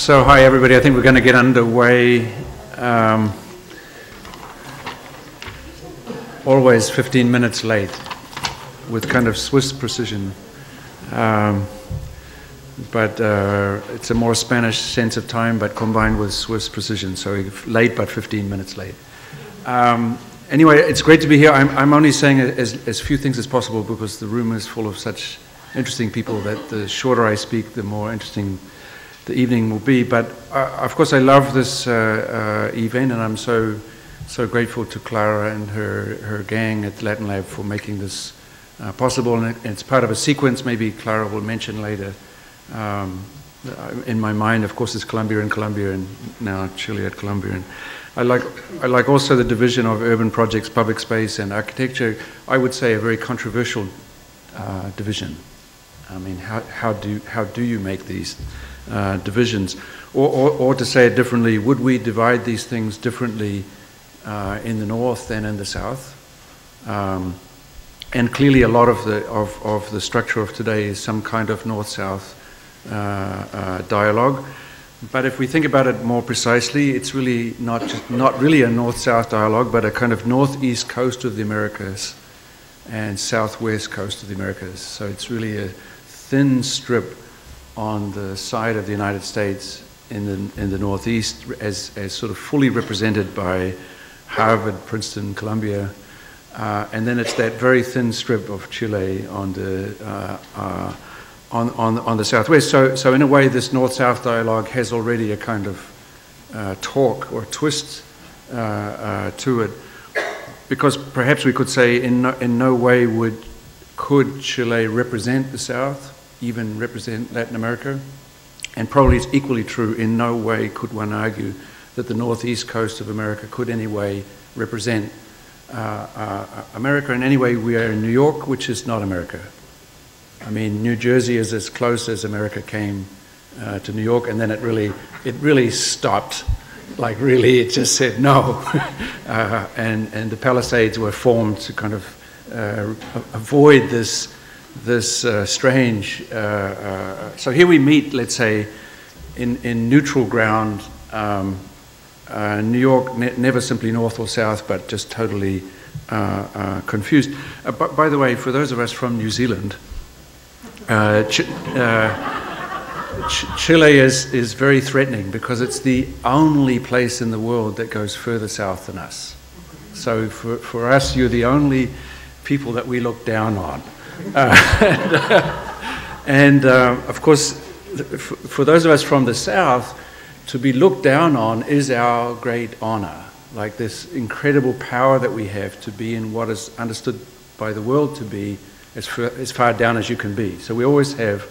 So hi everybody, I think we're going to get underway. Always 15 minutes late with kind of Swiss precision. But it's a more Spanish sense of time, but combined with Swiss precision. So late, but 15 minutes late. Anyway, it's great to be here. I'm only saying as few things as possible because the room is full of such interesting people that the shorter I speak, the more interesting the evening will be. But of course, I love this event, and I'm so grateful to Clara and her gang at Latin Lab for making this possible. And it's part of a sequence. Maybe Clara will mention later. In my mind, of course, is Colombia and now Chile at Colombia. And I like also the division of urban projects, public space, and architecture. I would say a very controversial division. I mean, how do you make these divisions? Or to say it differently, would we divide these things differently in the north than in the south? And clearly, a lot of the structure of today is some kind of north-south dialogue. But if we think about it more precisely, it's really not really a north-south dialogue, but a kind of northeast coast of the Americas and southwest coast of the Americas. So it's really a thin strip on the side of the United States in the northeast, as sort of fully represented by Harvard, Princeton, Columbia, and then it's that very thin strip of Chile on the southwest. So in a way, this north-south dialogue has already a kind of torque or twist to it, because perhaps we could say in no way could Chile represent the South, even represent Latin America, and probably it's equally true, in no way could one argue that the northeast coast of America could in any way represent America. In any way, we are in New York, which is not America. I mean, New Jersey is as close as America came to New York, and then it really stopped. Like really, it just said no, and the Palisades were formed to kind of avoid this strange. So here we meet, let's say, in neutral ground. New York, never simply north or south, but just totally confused. By the way, for those of us from New Zealand, Chile is very threatening because it's the only place in the world that goes further south than us. So for us, you're the only people that we look down on. Of course, for those of us from the south, to be looked down on is our great honor. Like this incredible power that we have to be in what is understood by the world to be as far down as you can be. So we always have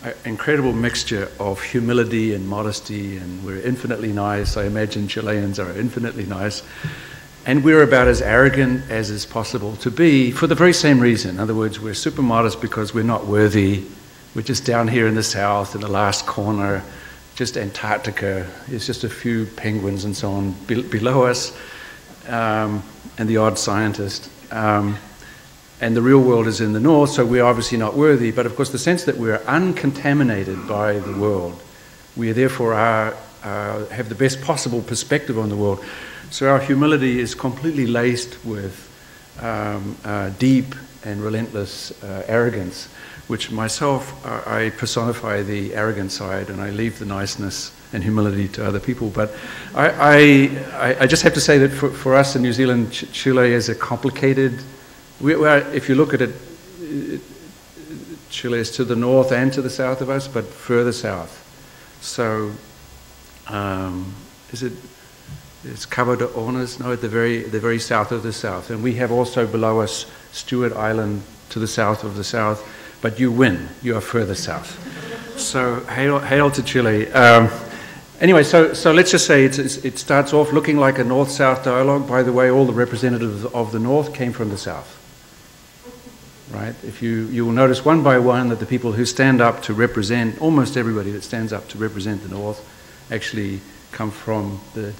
an incredible mixture of humility and modesty, and we're infinitely nice. I imagine Chileans are infinitely nice. And we're about as arrogant as is possible to be for the very same reason. In other words, we're super modest because we're not worthy. We're just down here in the south, in the last corner, just Antarctica. It's just a few penguins and so on below us, and the odd scientist. And the real world is in the north, so we're obviously not worthy. But of course, the sense that we're uncontaminated by the world, we therefore have the best possible perspective on the world. So our humility is completely laced with deep and relentless arrogance, which myself, I personify the arrogant side, and I leave the niceness and humility to other people. But I just have to say that for us in New Zealand, Chile is a complicated. If you look at it, Chile is to the north and to the south of us, but further south. So, it's Cabo de Hornos? No, at the very south of the south. And we have also below us Stewart Island to the south of the south, but you win. You are further south. So hail to Chile. Anyway, so let's just say it starts off looking like a north-south dialogue. By the way, all the representatives of the north came from the south. Right? If you will notice one by one that the people who stand up to represent, almost everybody that stands up to represent the north, actually come from the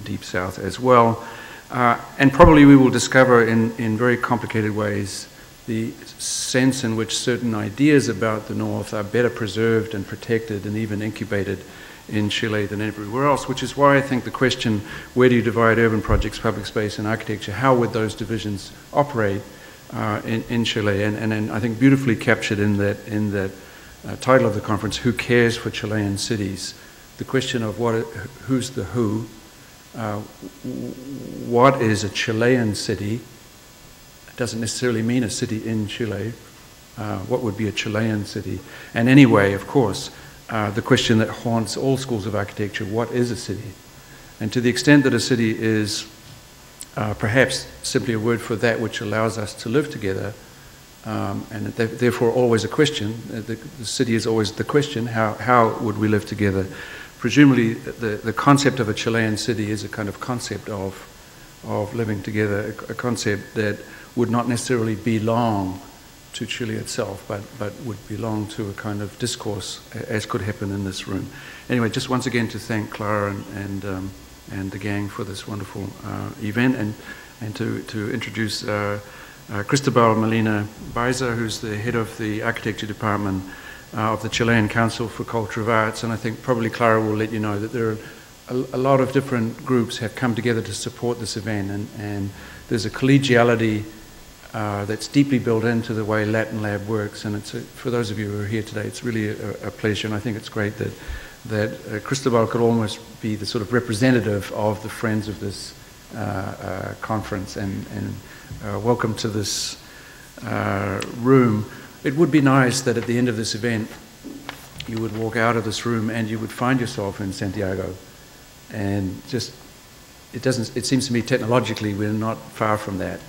deep south as well. And probably we will discover in very complicated ways the sense in which certain ideas about the north are better preserved and protected and even incubated in Chile than everywhere else, which is why I think the question, where do you divide urban projects, public space, and architecture, how would those divisions operate in Chile? And I think beautifully captured in that title of the conference, Who Cares for Chilean Cities? The question of who's the who, what is a Chilean city? It doesn't necessarily mean a city in Chile. What would be a Chilean city? And anyway, of course, the question that haunts all schools of architecture, what is a city? And to the extent that a city is perhaps simply a word for that which allows us to live together, and therefore always a question, the city is always the question, how would we live together? Presumably the concept of a Chilean city is a kind of concept of living together, a concept that would not necessarily belong to Chile itself, but would belong to a kind of discourse, as could happen in this room. Anyway, just once again to thank Clara and the gang for this wonderful event, and to introduce Cristobal Molina Baiza, who's the head of the architecture department of the Chilean Council for Culture of Arts. And I think probably Clara will let you know that there are a lot of different groups have come together to support this event, and there's a collegiality that's deeply built into the way Latin Lab works, and it's for those of you who are here today, it's really a pleasure, and I think it's great that Cristobal could almost be the sort of representative of the friends of this conference, and welcome to this room. It would be nice that at the end of this event you would walk out of this room and you would find yourself in Santiago, and just it seems to me technologically we're not far from that.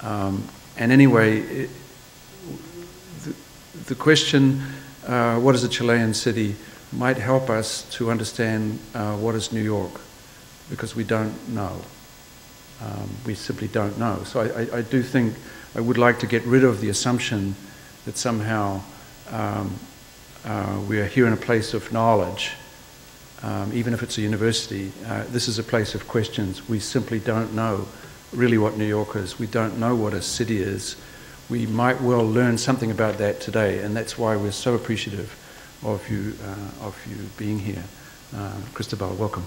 And anyway, the question, what is a Chilean city, might help us to understand what is New York, because we don't know. We simply don't know. So I do think I would like to get rid of the assumption that somehow we are here in a place of knowledge, even if it's a university. This is a place of questions. We simply don't know really what New York is. We don't know what a city is. We might well learn something about that today, and that's why we're so appreciative of you being here. Cristobal, welcome.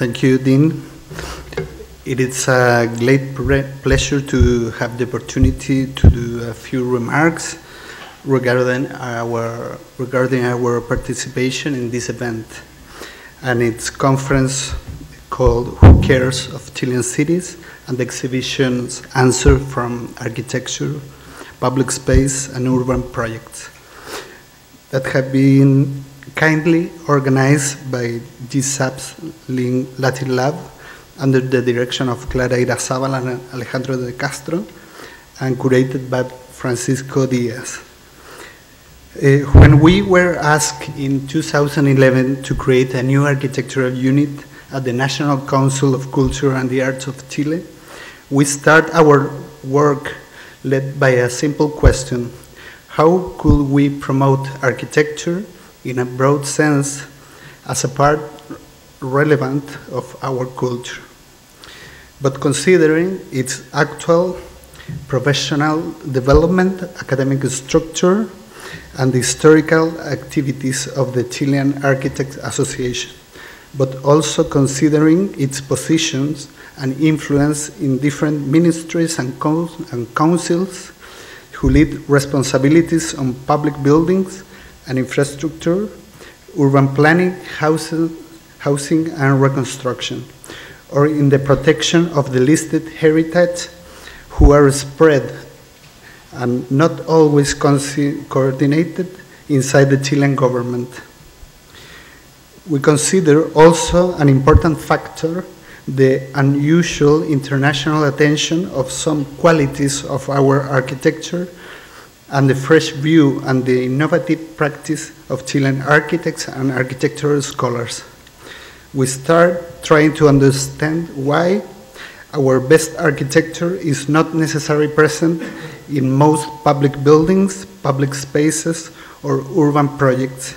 Thank you, Dean. It is a great pleasure to have the opportunity to do a few remarks regarding our participation in this event and its conference called Who Cares of Chilean Cities, and the exhibition's answer from architecture, public space and urban projects that have been kindly organized by GSAPP's Latin Lab under the direction of Clara Irazábal and Alejandro de Castro, and curated by Francisco Diaz. When we were asked in 2011 to create a new architectural unit at the National Council of Culture and the Arts of Chile, we start our work led by a simple question: how could we promote architecture in a broad sense as a part relevant of our culture, but considering its actual professional development, academic structure, and the historical activities of the Chilean Architects Association, but also considering its positions and influence in different ministries and councils who lead responsibilities on public buildings and infrastructure, urban planning, housing and reconstruction, or in the protection of the listed heritage, who are spread and not always coordinated inside the Chilean government. We consider also an important factor the unusual international attention of some qualities of our architecture and the fresh view and the innovative practice of Chilean architects and architectural scholars. We start trying to understand why our best architecture is not necessarily present in most public buildings, public spaces, or urban projects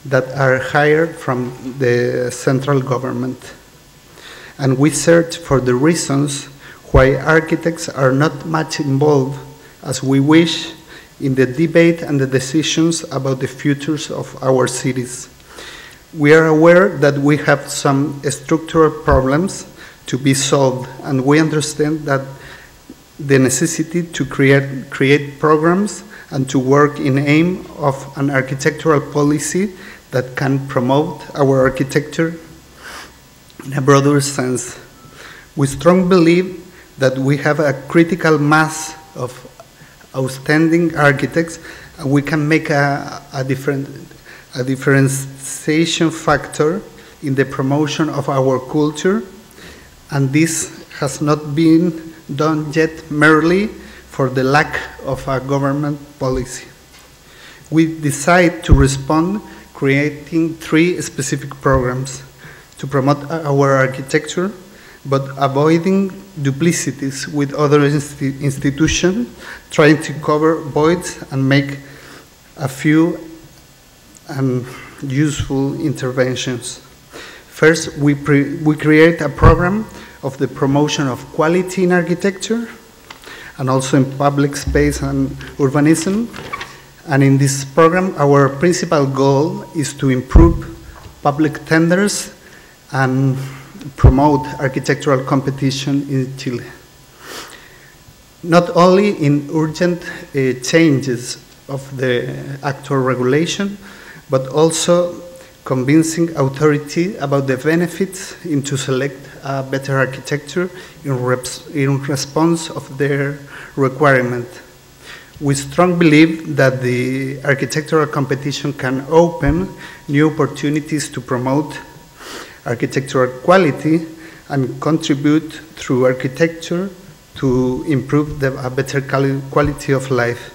that are hired from the central government. And we search for the reasons why architects are not much involved as we wish in the debate and the decisions about the futures of our cities. We are aware that we have some structural problems to be solved, and we understand that the necessity to create programs and to work in aim of an architectural policy that can promote our architecture in a broader sense. We strongly believe that we have a critical mass of outstanding architects, and we can make a differentiation factor in the promotion of our culture, and this has not been done yet merely for the lack of a government policy. We decide to respond creating 3 specific programs to promote our architecture, but avoiding duplicities with other institutions, trying to cover voids and make a few useful interventions. First, we create a program of the promotion of quality in architecture and also in public space and urbanism. And in this program, our principal goal is to improve public tenders and promote architectural competition in Chile. Not only in urgent changes of the actual regulation, but also convincing authority about the benefits in to select a better architecture in response of their requirement. We strongly believe that the architectural competition can open new opportunities to promote architectural quality and contribute through architecture to improve a better quality of life.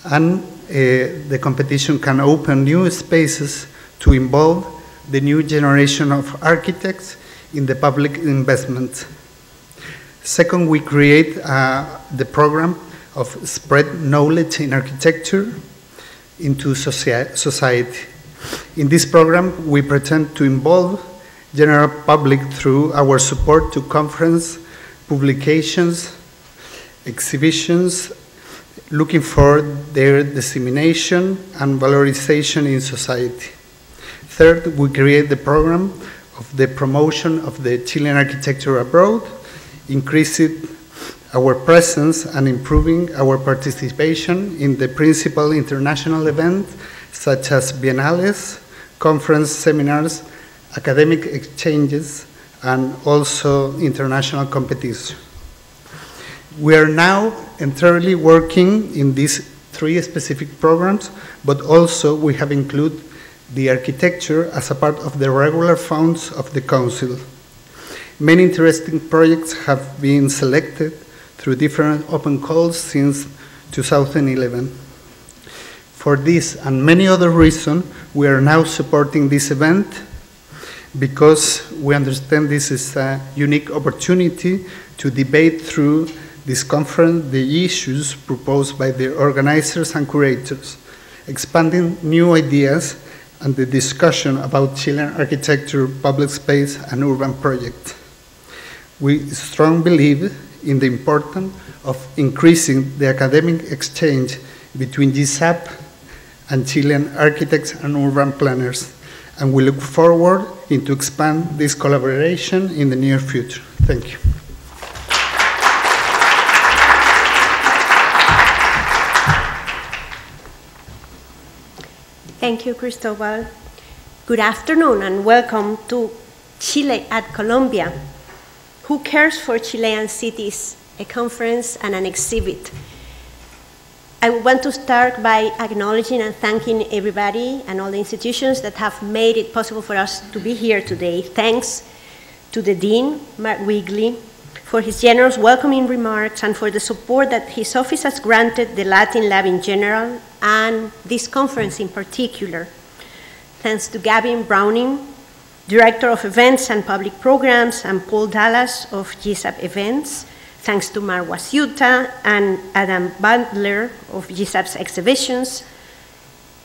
And the competition can open new spaces to involve the new generation of architects in the public investment. Second, we create the program of spread knowledge in architecture into society. In this program, we pretend to involve general public through our support to conference, publications, exhibitions, looking for their dissemination and valorization in society. Third, we create the program of the promotion of the Chilean architecture abroad, increasing our presence and improving our participation in the principal international events such as biennales, conference seminars, academic exchanges, and also international competition. We are now entirely working in these 3 specific programs, but also we have included the architecture as a part of the regular funds of the Council. Many interesting projects have been selected through different open calls since 2011. For this and many other reasons, we are now supporting this event because we understand this is a unique opportunity to debate through this conference the issues proposed by the organizers and curators, expanding new ideas and the discussion about Chilean architecture, public space, and urban projects. We strongly believe in the importance of increasing the academic exchange between GSAPP and Chilean architects and urban planners, and we look forward to expand this collaboration in the near future. Thank you. Thank you, Cristobal. Good afternoon and welcome to Chile at Colombia. Who Cares for Chilean Cities? A conference and an exhibit. I want to start by acknowledging and thanking everybody and all the institutions that have made it possible for us to be here today. Thanks to the Dean, Mark Wigley, for his generous welcoming remarks and for the support that his office has granted the Latin Lab in general and this conference in particular. Thanks to Gavin Browning, Director of Events and Public Programs, and Paul Dallas of GSAPP Events. Thanks to Marwa Ciuta and Adam Butler of GSAPP's Exhibitions,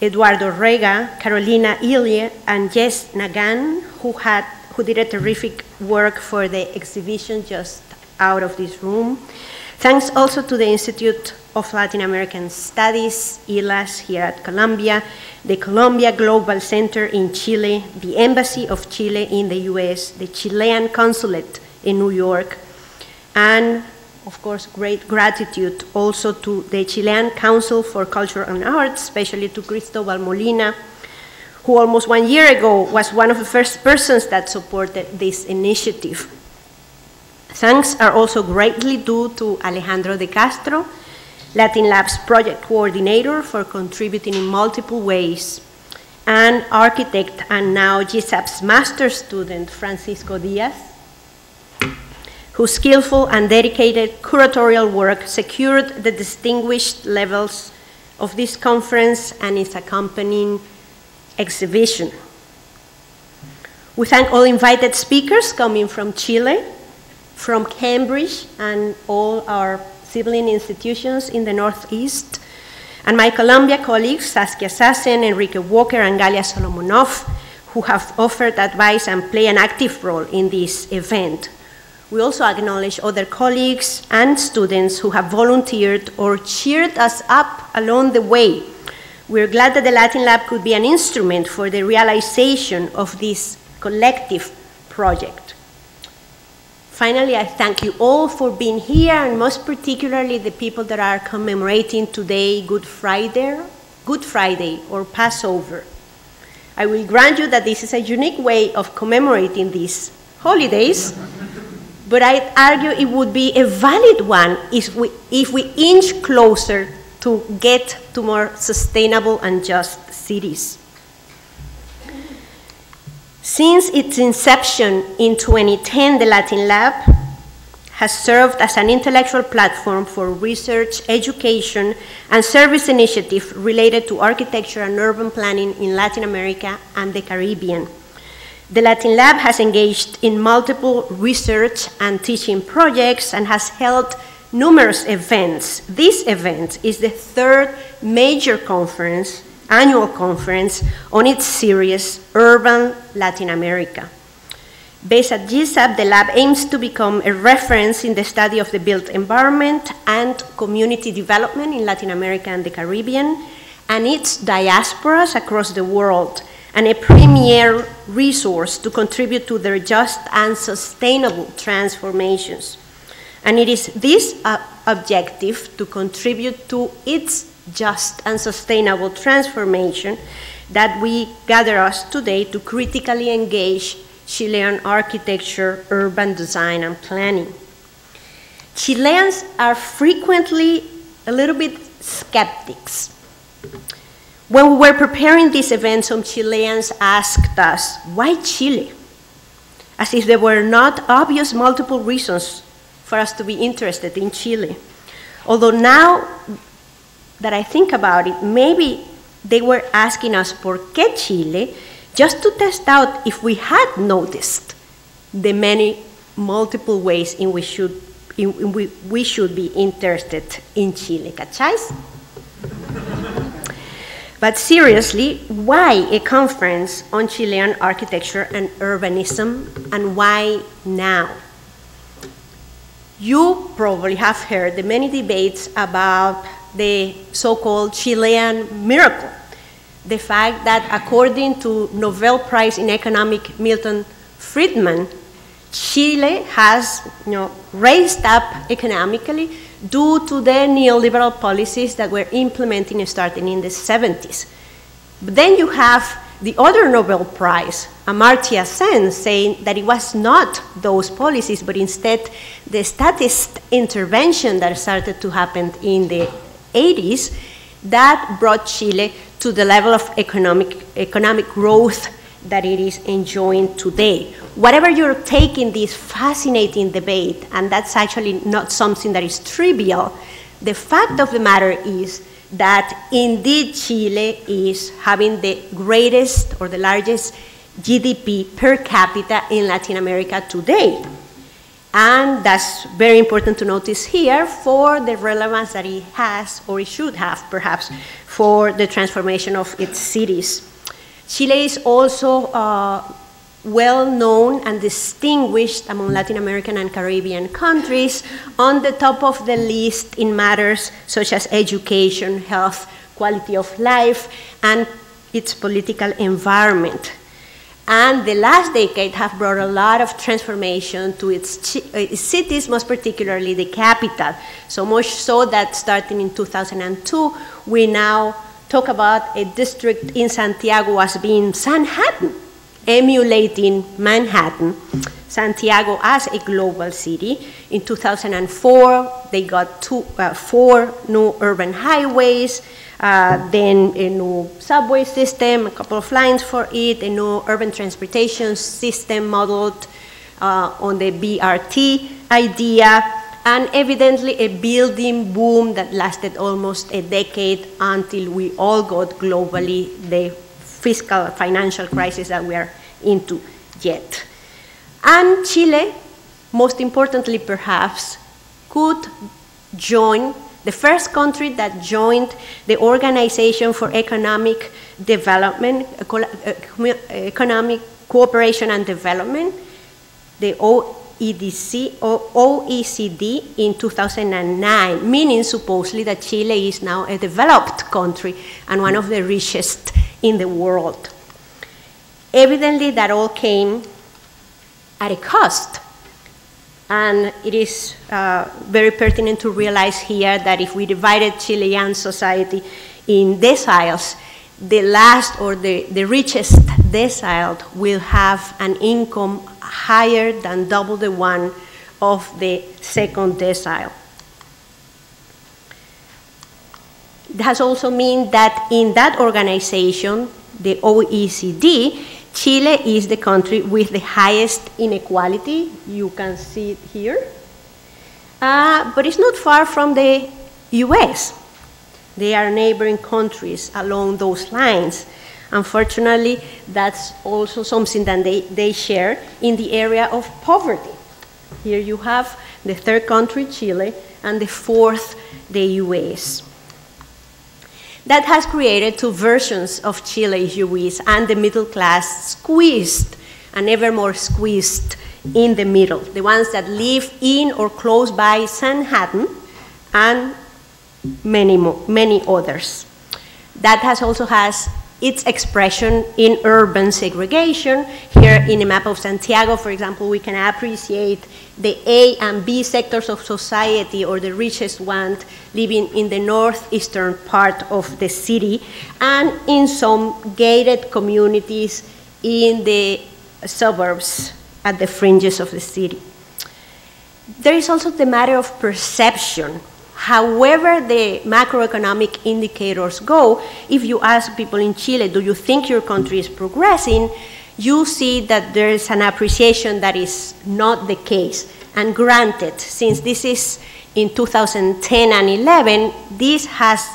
Eduardo Rega, Carolina Ilie, and Jess Nagan, who did a terrific work for the exhibition just out of this room. Thanks also to the Institute of Latin American Studies, ILAS, here at Columbia, the Colombia Global Center in Chile, the Embassy of Chile in the US, the Chilean Consulate in New York, and of course, great gratitude also to the Chilean Council for Culture and Arts, especially to Cristobal Molina, who almost 1 year ago was one of the first persons that supported this initiative. Thanks are also greatly due to Alejandro de Castro, Latin Lab's project coordinator, for contributing in multiple ways, and architect and now GSAPP's master's student, Francisco Diaz, whose skillful and dedicated curatorial work secured the distinguished levels of this conference and its accompanying exhibition. We thank all invited speakers coming from Chile, from Cambridge, and all our sibling institutions in the Northeast, and my Columbia colleagues, Saskia Sassen, Enrique Walker, and Galia Solomonoff, who have offered advice and play an active role in this event. We also acknowledge other colleagues and students who have volunteered or cheered us up along the way. We're glad that the Latin Lab could be an instrument for the realization of this collective project. Finally, I thank you all for being here, and most particularly the people that are commemorating today Good Friday or Passover. I will grant you that this is a unique way of commemorating these holidays, but I'd argue it would be a valid one if we inch closer to get to more sustainable and just cities. Since its inception in 2010, the Latin Lab has served as an intellectual platform for research, education, and service initiatives related to architecture and urban planning in Latin America and the Caribbean. The Latin Lab has engaged in multiple research and teaching projects and has held numerous events. This event is the third major conference, annual conference on its series, Urban Latin America. Based at GSAPP, the lab aims to become a reference in the study of the built environment and community development in Latin America and the Caribbean, and its diasporas across the world, and a premier resource to contribute to their just and sustainable transformations. And it is this objective, to contribute to its just and sustainable transformation, that we gather us today to critically engage Chilean architecture, urban design, and planning. Chileans are frequently a little bit skeptics. When we were preparing this event, some Chileans asked us, why Chile? As if there were not obvious multiple reasons for us to be interested in Chile. Although now that I think about it, maybe they were asking us, ¿por qué Chile? Just to test out if we had noticed the many multiple ways in which we should be interested in Chile, ¿cachais? But seriously, why a conference on Chilean architecture and urbanism, and why now? You probably have heard the many debates about the so-called Chilean miracle. The fact that, according to Nobel Prize in Economics Milton Friedman, Chile has raised up economically due to the neoliberal policies that were implementing starting in the 70s. But then you have the other Nobel Prize, Amartya Sen, saying that it was not those policies, but instead the statist intervention that started to happen in the 80s that brought Chile to the level of economic growth that it is enjoying today. Whatever you're taking this fascinating debate, and that's actually not something that is trivial, the fact of the matter is that indeed Chile is having the greatest or the largest GDP per capita in Latin America today. And that's very important to notice here for the relevance that it has, or it should have perhaps, for the transformation of its cities. Chile is also well known and distinguished among Latin American and Caribbean countries, on the top of the list in matters such as education, health, quality of life, and its political environment. And the last decade have brought a lot of transformation to its cities, most particularly the capital. So much so that starting in 2002, we now talk about a district in Santiago as being Sanhattan, emulating Manhattan. Santiago as a global city. In 2004, they got 4 new urban highways, then a new subway system, a couple of lines for it, a new urban transportation system modeled on the BRT idea, and evidently a building boom that lasted almost a decade until we all got globally the fiscal financial crisis that we are into yet. And Chile, most importantly perhaps, could join, the first country that joined the Organization for Economic Development, Economic Cooperation and Development, the OECD in 2009, meaning supposedly that Chile is now a developed country and one of the richest in the world. Evidently, that all came at a cost. And it is very pertinent to realize here that if we divided Chilean society in deciles, the last or the richest decile will have an income higher than double the one of the second decile. It has also meant that in that organization, the OECD, Chile is the country with the highest inequality. You can see it here. But it's not far from the US. They are neighboring countries along those lines. Unfortunately, that's also something that they share in the area of poverty. Here you have the third country, Chile, and the fourth, the US. That has created 2 versions of Chile, if you wish, and the middle class squeezed, and ever more squeezed in the middle, the ones that live in or close by Sanhattan, and many others. That also has its expression in urban segregation. Here in a map of Santiago, for example, we can appreciate the A and B sectors of society, or the richest ones, living in the northeastern part of the city, and in some gated communities in the suburbs at the fringes of the city. There is also the matter of perception. However the macroeconomic indicators go, if you ask people in Chile, do you think your country is progressing, you see that there is an appreciation that is not the case. And granted, since this is in 2010 and 11, this has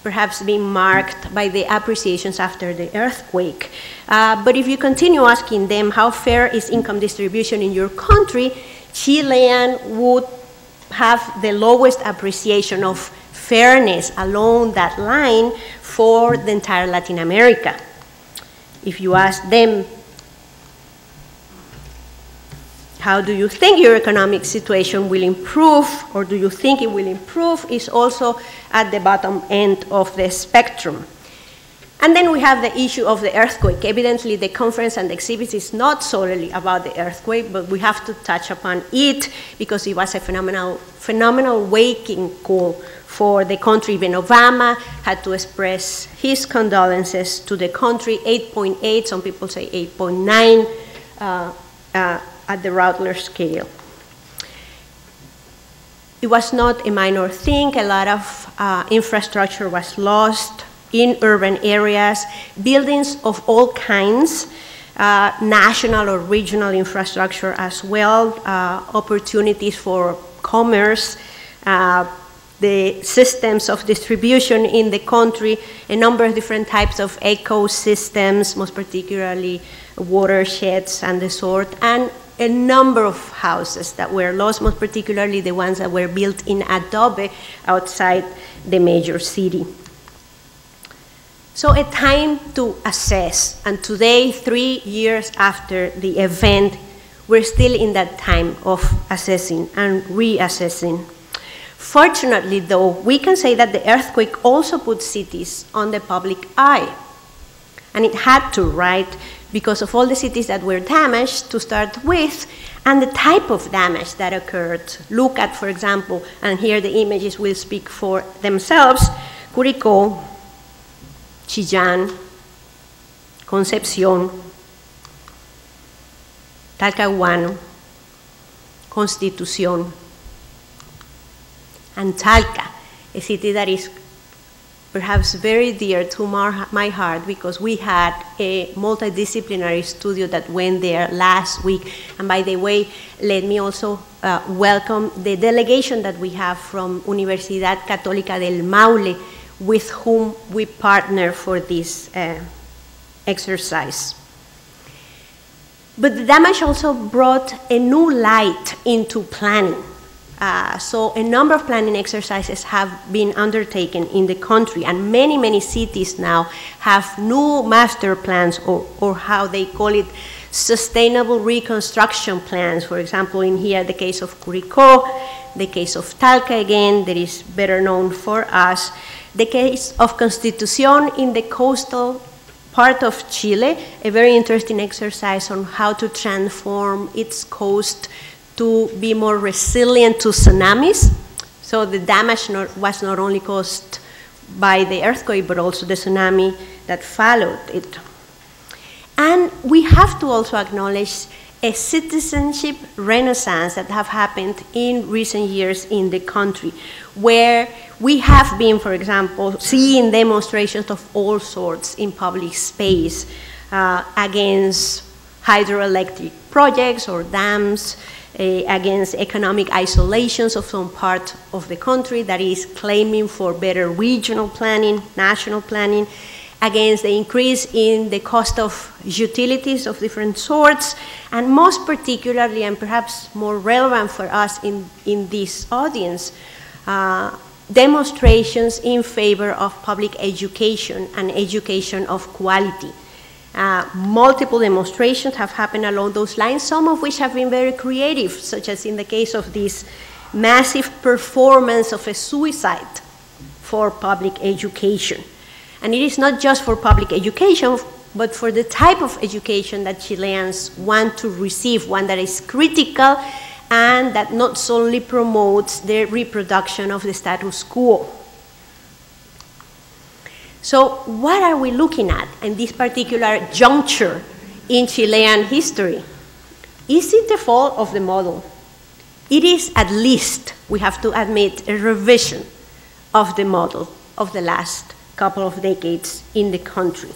perhaps been marked by the appreciations after the earthquake. But if you continue asking them how fair is income distribution in your country, Chilean would have the lowest appreciation of fairness along that line for the entire Latin America. If you ask them, how do you think your economic situation will improve, or do you think it will improve, is also at the bottom end of the spectrum. And then we have the issue of the earthquake. Evidently, the conference and the exhibit is not solely about the earthquake, but we have to touch upon it because it was a phenomenal waking call for the country. Even Obama had to express his condolences to the country. 8.8, some people say 8.9 at the Routler scale. It was not a minor thing. A lot of infrastructure was lost in urban areas, buildings of all kinds, national or regional infrastructure as well, opportunities for commerce, the systems of distribution in the country, a number of different types of ecosystems, most particularly watersheds and the sort, and a number of houses that were lost, most particularly the ones that were built in adobe outside the major city. So a time to assess, and today, 3 years after the event, we're still in that time of assessing and reassessing. Fortunately, though, we can say that the earthquake also put cities on the public eye. And it had to, right? Because of all the cities that were damaged to start with, and the type of damage that occurred. Look at, for example, and here the images will speak for themselves, Curicó, Chillán, Concepción, Talcahuano, Constitución, and Talca, a city that is perhaps very dear to my heart because we had a multidisciplinary studio that went there last week. And by the way, let me also welcome the delegation that we have from Universidad Católica del Maule, with whom we partner for this exercise. But the damage also brought a new light into planning. So a number of planning exercises have been undertaken in the country, and many, many cities now have new master plans, or how they call it, sustainable reconstruction plans. For example, in here, the case of Curicó, the case of Talca again, that is better known for us, the case of Constitución in the coastal part of Chile, a very interesting exercise on how to transform its coast to be more resilient to tsunamis. So the damage was not only caused by the earthquake, but also the tsunami that followed it. And we have to also acknowledge a citizenship renaissance that have happened in recent years in the country, where we have been, for example, seeing demonstrations of all sorts in public space against hydroelectric projects or dams, against economic isolations of some part of the country that is claiming for better regional planning, national planning, against the increase in the cost of utilities of different sorts, and most particularly, and perhaps more relevant for us in this audience, demonstrations in favor of public education and education of quality. Multiple demonstrations have happened along those lines, some of which have been very creative, such as in the case of this massive performance of a suicide for public education. And it is not just for public education, but for the type of education that Chileans want to receive, one that is critical and that not solely promotes the reproduction of the status quo. So what are we looking at in this particular juncture in Chilean history? Is it the fall of the model? It is at least, we have to admit, a revision of the model of the last couple of decades in the country.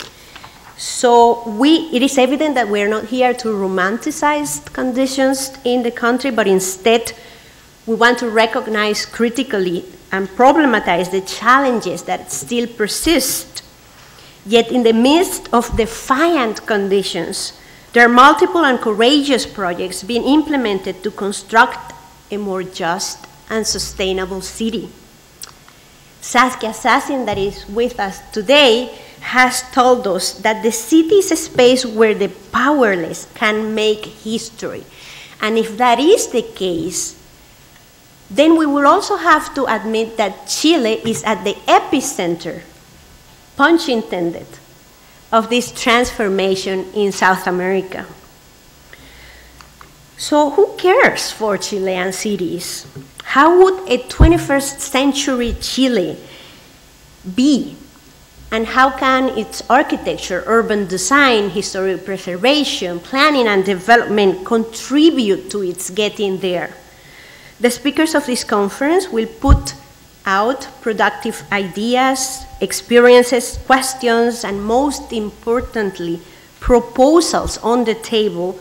So it is evident that we're not here to romanticize conditions in the country, but instead we want to recognize critically and problematize the challenges that still persist. Yet in the midst of defiant conditions, there are multiple and courageous projects being implemented to construct a more just and sustainable city. Saskia Sassen, that is with us today, has told us that the city is a space where the powerless can make history. And if that is the case, then we will also have to admit that Chile is at the epicenter, pun intended, of this transformation in South America. So who cares for Chilean cities? How would a 21st century Chile be? And how can its architecture, urban design, historic preservation, planning and development contribute to its getting there? The speakers of this conference will put out productive ideas, experiences, questions, and most importantly, proposals on the table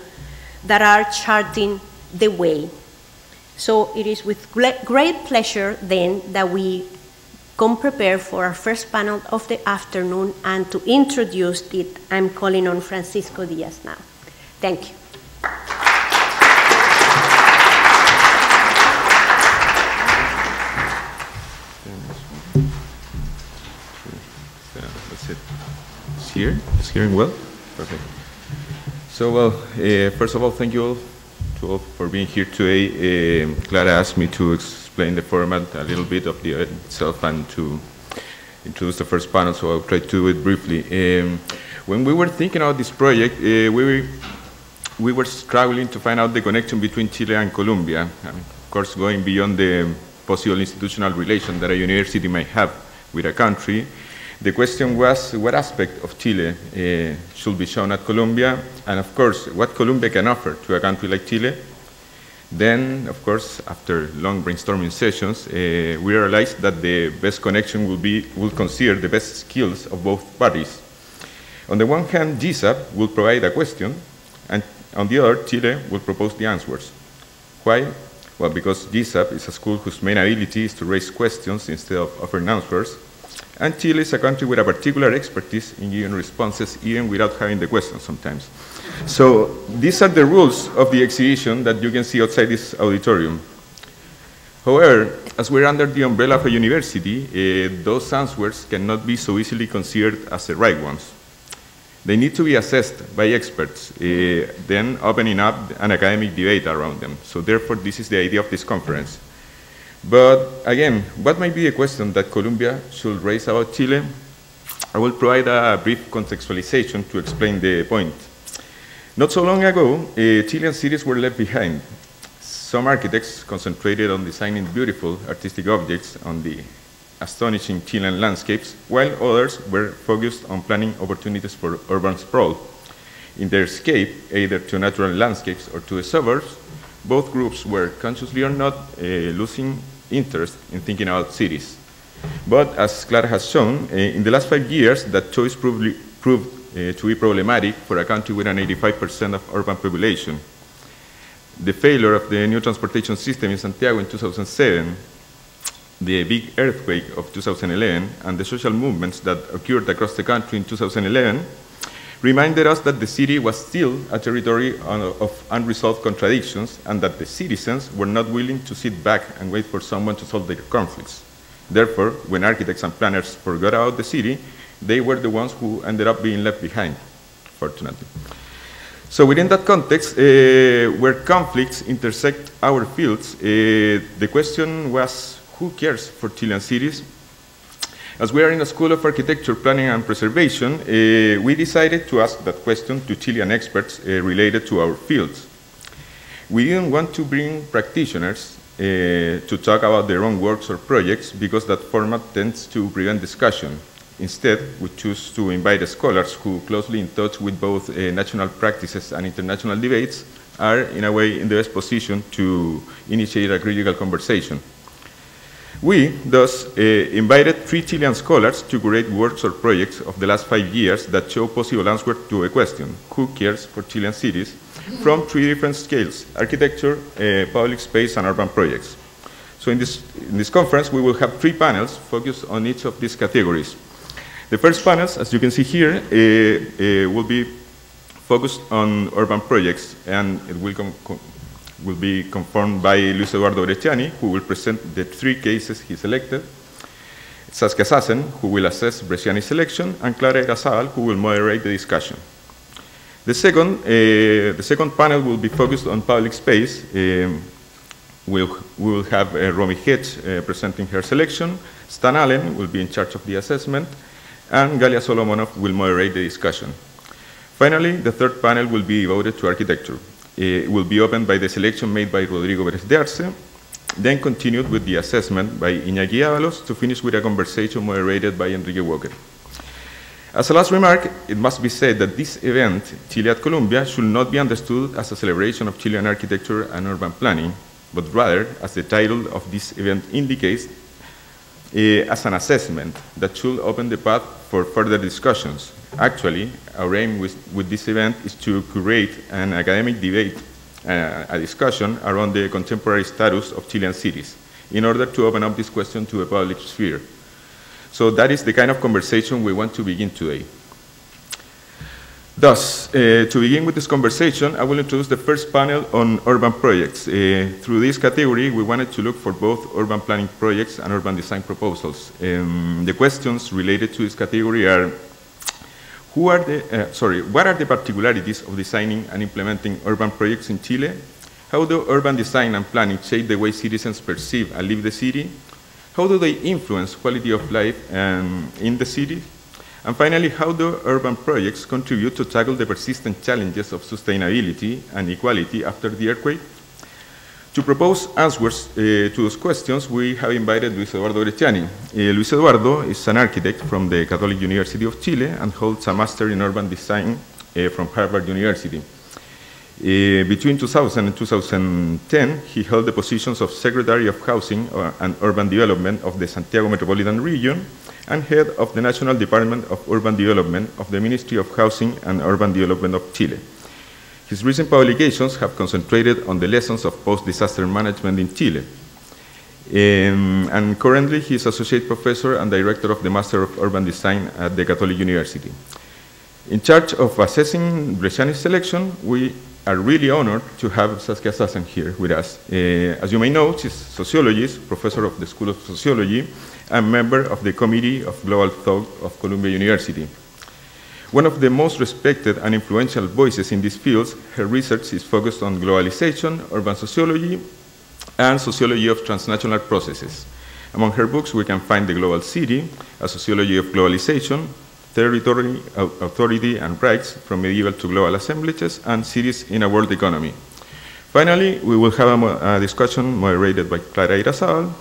that are charting the way. So it is with great pleasure then that we come prepared for our first panel of the afternoon, and to introduce it, I'm calling on Francisco Diaz now. Thank you. That's it. here? Is hearing well? Perfect. So, well, first of all, thank you all for being here today. Clara asked me to explain the format a little bit of the event itself and to introduce the first panel, so I'll try to do it briefly. When we were thinking about this project, we were struggling to find out the connection between Chile and Colombia. I mean, of course, going beyond the possible institutional relation that a university might have with a country, the question was what aspect of Chile should be shown at Colombia, and of course, what Colombia can offer to a country like Chile. Then, of course, after long brainstorming sessions, we realized that the best connection will consider the best skills of both parties. On the one hand, GSAPP will provide a question, and on the other, Chile will propose the answers. Why? Well, because GSAPP is a school whose main ability is to raise questions instead of offering answers, and Chile is a country with a particular expertise in giving responses even without having the questions sometimes. So these are the rules of the exhibition that you can see outside this auditorium. However, as we're under the umbrella of a university, those answers cannot be so easily considered as the right ones. They need to be assessed by experts, then opening up an academic debate around them. So therefore, this is the idea of this conference. But again, what might be a question that Colombia should raise about Chile? I will provide a brief contextualization to explain the point. Not so long ago, Chilean cities were left behind. Some architects concentrated on designing beautiful artistic objects on the astonishing Chilean landscapes, while others were focused on planning opportunities for urban sprawl. In their escape, either to natural landscapes or to the suburbs, both groups were, consciously or not, losing interest in thinking about cities. But as Clara has shown, in the last 5 years, that choice proved to be problematic for a country with an 85% of urban population. The failure of the new transportation system in Santiago in 2007, the big earthquake of 2011, and the social movements that occurred across the country in 2011 reminded us that the city was still a territory of unresolved contradictions and that the citizens were not willing to sit back and wait for someone to solve their conflicts. Therefore, when architects and planners forgot about the city, they were the ones who ended up being left behind, fortunately. So within that context, where conflicts intersect our fields, the question was, who cares for Chilean cities? As we are in a School of Architecture, Planning and Preservation, we decided to ask that question to Chilean experts related to our fields. We didn't want to bring practitioners to talk about their own works or projects because that format tends to prevent discussion. Instead, we choose to invite scholars who, closely in touch with both national practices and international debates, are in a way in the best position to initiate a critical conversation. We, thus, invited 3 Chilean scholars to curate works or projects of the last 5 years that show possible answers to a question, who cares for Chilean cities, from 3 different scales, architecture, public space, and urban projects. So in this conference, we will have 3 panels focused on each of these categories. The first panels, as you can see here, will be focused on urban projects, and it will be confirmed by Eduardo Bresciani, who will present the 3 cases he selected, Saskia Sassen, who will assess Bresciani's selection, and Clara Irazábal, who will moderate the discussion. The second panel will be focused on public space. We will have Romy Hecht presenting her selection, Stan Allen will be in charge of the assessment, and Galia Solomonoff will moderate the discussion. Finally, the third panel will be devoted to architecture. It will be opened by the selection made by Rodrigo Pérez de Arce, then continued with the assessment by Iñaki Ábalos to finish with a conversation moderated by Enrique. As a last remark, it must be said that this event, Chile at Colombia, should not be understood as a celebration of Chilean architecture and urban planning, but rather, as the title of this event indicates, as an assessment that should open the path for further discussions. Actually, our aim with this event is to curate an academic debate, a discussion around the contemporary status of Chilean cities, in order to open up this question to the public sphere. So that is the kind of conversation we want to begin today. Thus, to begin with this conversation, I will introduce the first panel on urban projects. Through this category, we wanted to look for both urban planning projects and urban design proposals. The questions related to this category are, what are the particularities of designing and implementing urban projects in Chile? How do urban design and planning shape the way citizens perceive and live the city? How do they influence quality of life in the city? And finally, how do urban projects contribute to tackle the persistent challenges of sustainability and equality after the earthquake? To propose answers to those questions, we have invited Luis Eduardo Bresciani. Luis Eduardo is an architect from the Católica University of Chile and holds a master in urban design from Harvard University. Between 2000 and 2010, he held the positions of Secretary of Housing and Urban Development of the Santiago Metropolitan Region and Head of the National Department of Urban Development of the Ministry of Housing and Urban Development of Chile. His recent publications have concentrated on the lessons of post-disaster management in Chile. And currently, he is Associate Professor and Director of the Master of Urban Design at the Católica University. In charge of assessing Bresciani's selection, we are really honored to have Saskia Sassen here with us. As you may know, she's a sociologist, professor of the School of Sociology, and member of the Committee of Global Thought of Columbia University. One of the most respected and influential voices in these fields, her research is focused on globalization, urban sociology, and sociology of transnational processes. Among her books, we can find The Global City, A Sociology of Globalization, Territory, Authority, and Rights from Medieval to Global Assemblages, and Cities in a World Economy. Finally, we will have a discussion moderated by Clara Irazábal,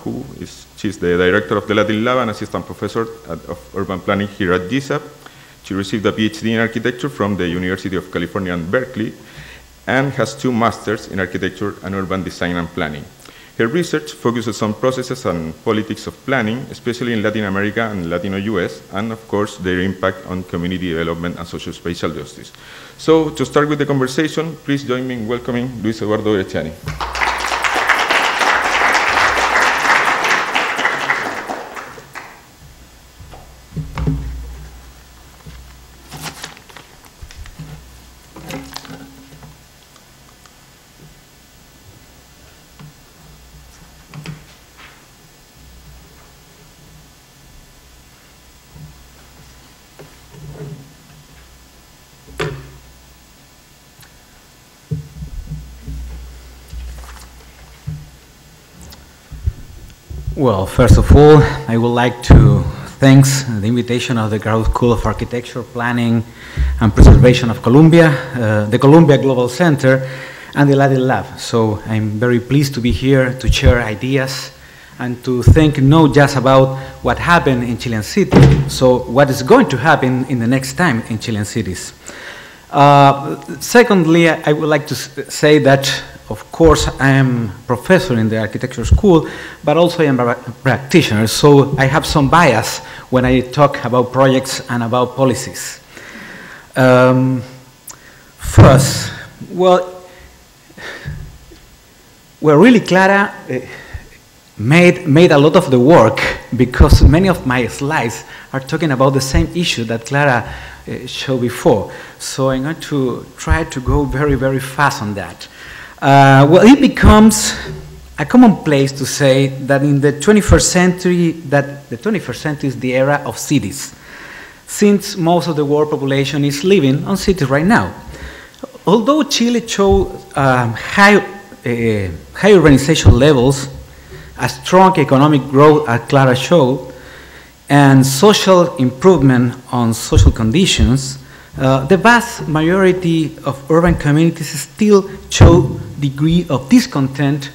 she's the director of the Latin Lab and assistant professor of urban planning here at GSAPP. She received a PhD in architecture from the University of California in Berkeley and has 2 masters in architecture and urban design and planning. Her research focuses on processes and politics of planning, especially in Latin America and Latino US, and of course, their impact on community development and socio-spatial justice. So, to start with the conversation, please join me in welcoming Luis Eduardo Bresciani. Well, first of all, I would like to thank the invitation of the Graduate School of Architecture, Planning, and Preservation of Columbia, the Columbia Global Center, and the Latin Lab. So I'm very pleased to be here to share ideas and to think not just about what happened in Chilean cities, so what is going to happen in the next time in Chilean cities. Secondly, I would like to say that, of course, I am a professor in the architecture school, but also I am a practitioner, so I have some bias when I talk about projects and about policies. First, well, really Clara made a lot of the work because many of my slides are talking about the same issue that Clara showed before. So I'm going to try to go very, very fast on that. Well, it becomes a commonplace to say that in the 21st century, that the 21st century is the era of cities, since most of the world population is living on cities right now. Although Chile showed high urbanization levels, a strong economic growth, as Clara showed, and social improvement on social conditions, the vast majority of urban communities still show degree of discontent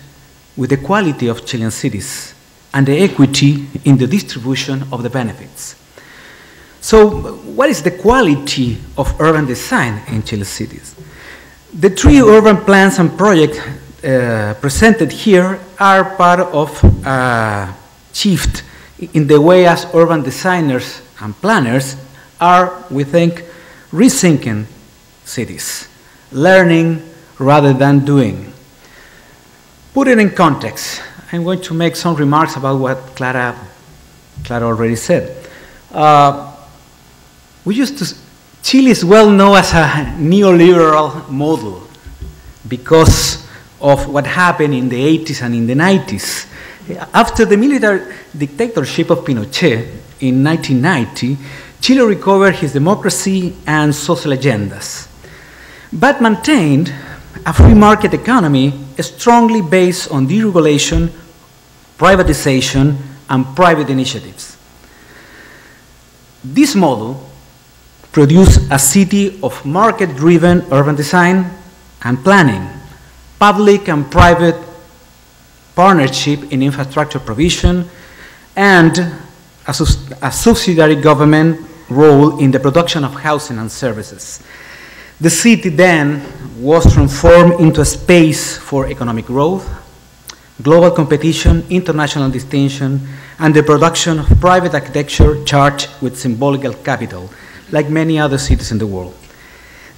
with the quality of Chilean cities and the equity in the distribution of the benefits. So what is the quality of urban design in Chilean cities? The 3 urban plans and projects presented here are part of a shift in the way as urban designers and planners are, we think, rethinking cities, learning rather than doing. Put it in context. I'm going to make some remarks about what Clara already said. Chile is well known as a neoliberal model because of what happened in the 80s and in the 90s. After the military dictatorship of Pinochet in 1990, Chile recovered his democracy and social agendas, but maintained a free market economy strongly based on deregulation, privatization, and private initiatives. This model produced a city of market-driven urban design and planning, public and private partnership in infrastructure provision, and a subsidiary government role in the production of housing and services. The city then was transformed into a space for economic growth, global competition, international distinction, and the production of private architecture charged with symbolical capital, like many other cities in the world.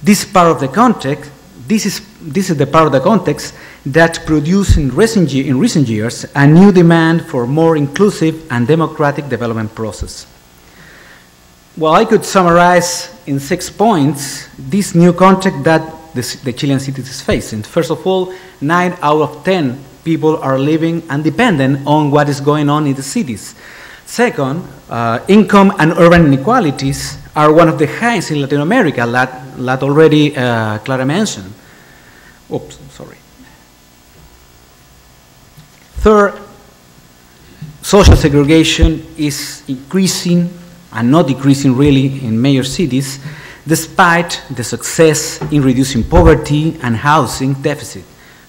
This is the part of the context that produced in recent years a new demand for more inclusive and democratic development process. Well, I could summarize in 6 points this new context that the Chilean cities is facing. First of all, 9 out of 10 people are living and dependent on what is going on in the cities. Second, income and urban inequalities are one of the highest in Latin America, that already Clara mentioned. Oops, sorry. Third, social segregation is increasing and not decreasing really in major cities, despite the success in reducing poverty and housing deficit,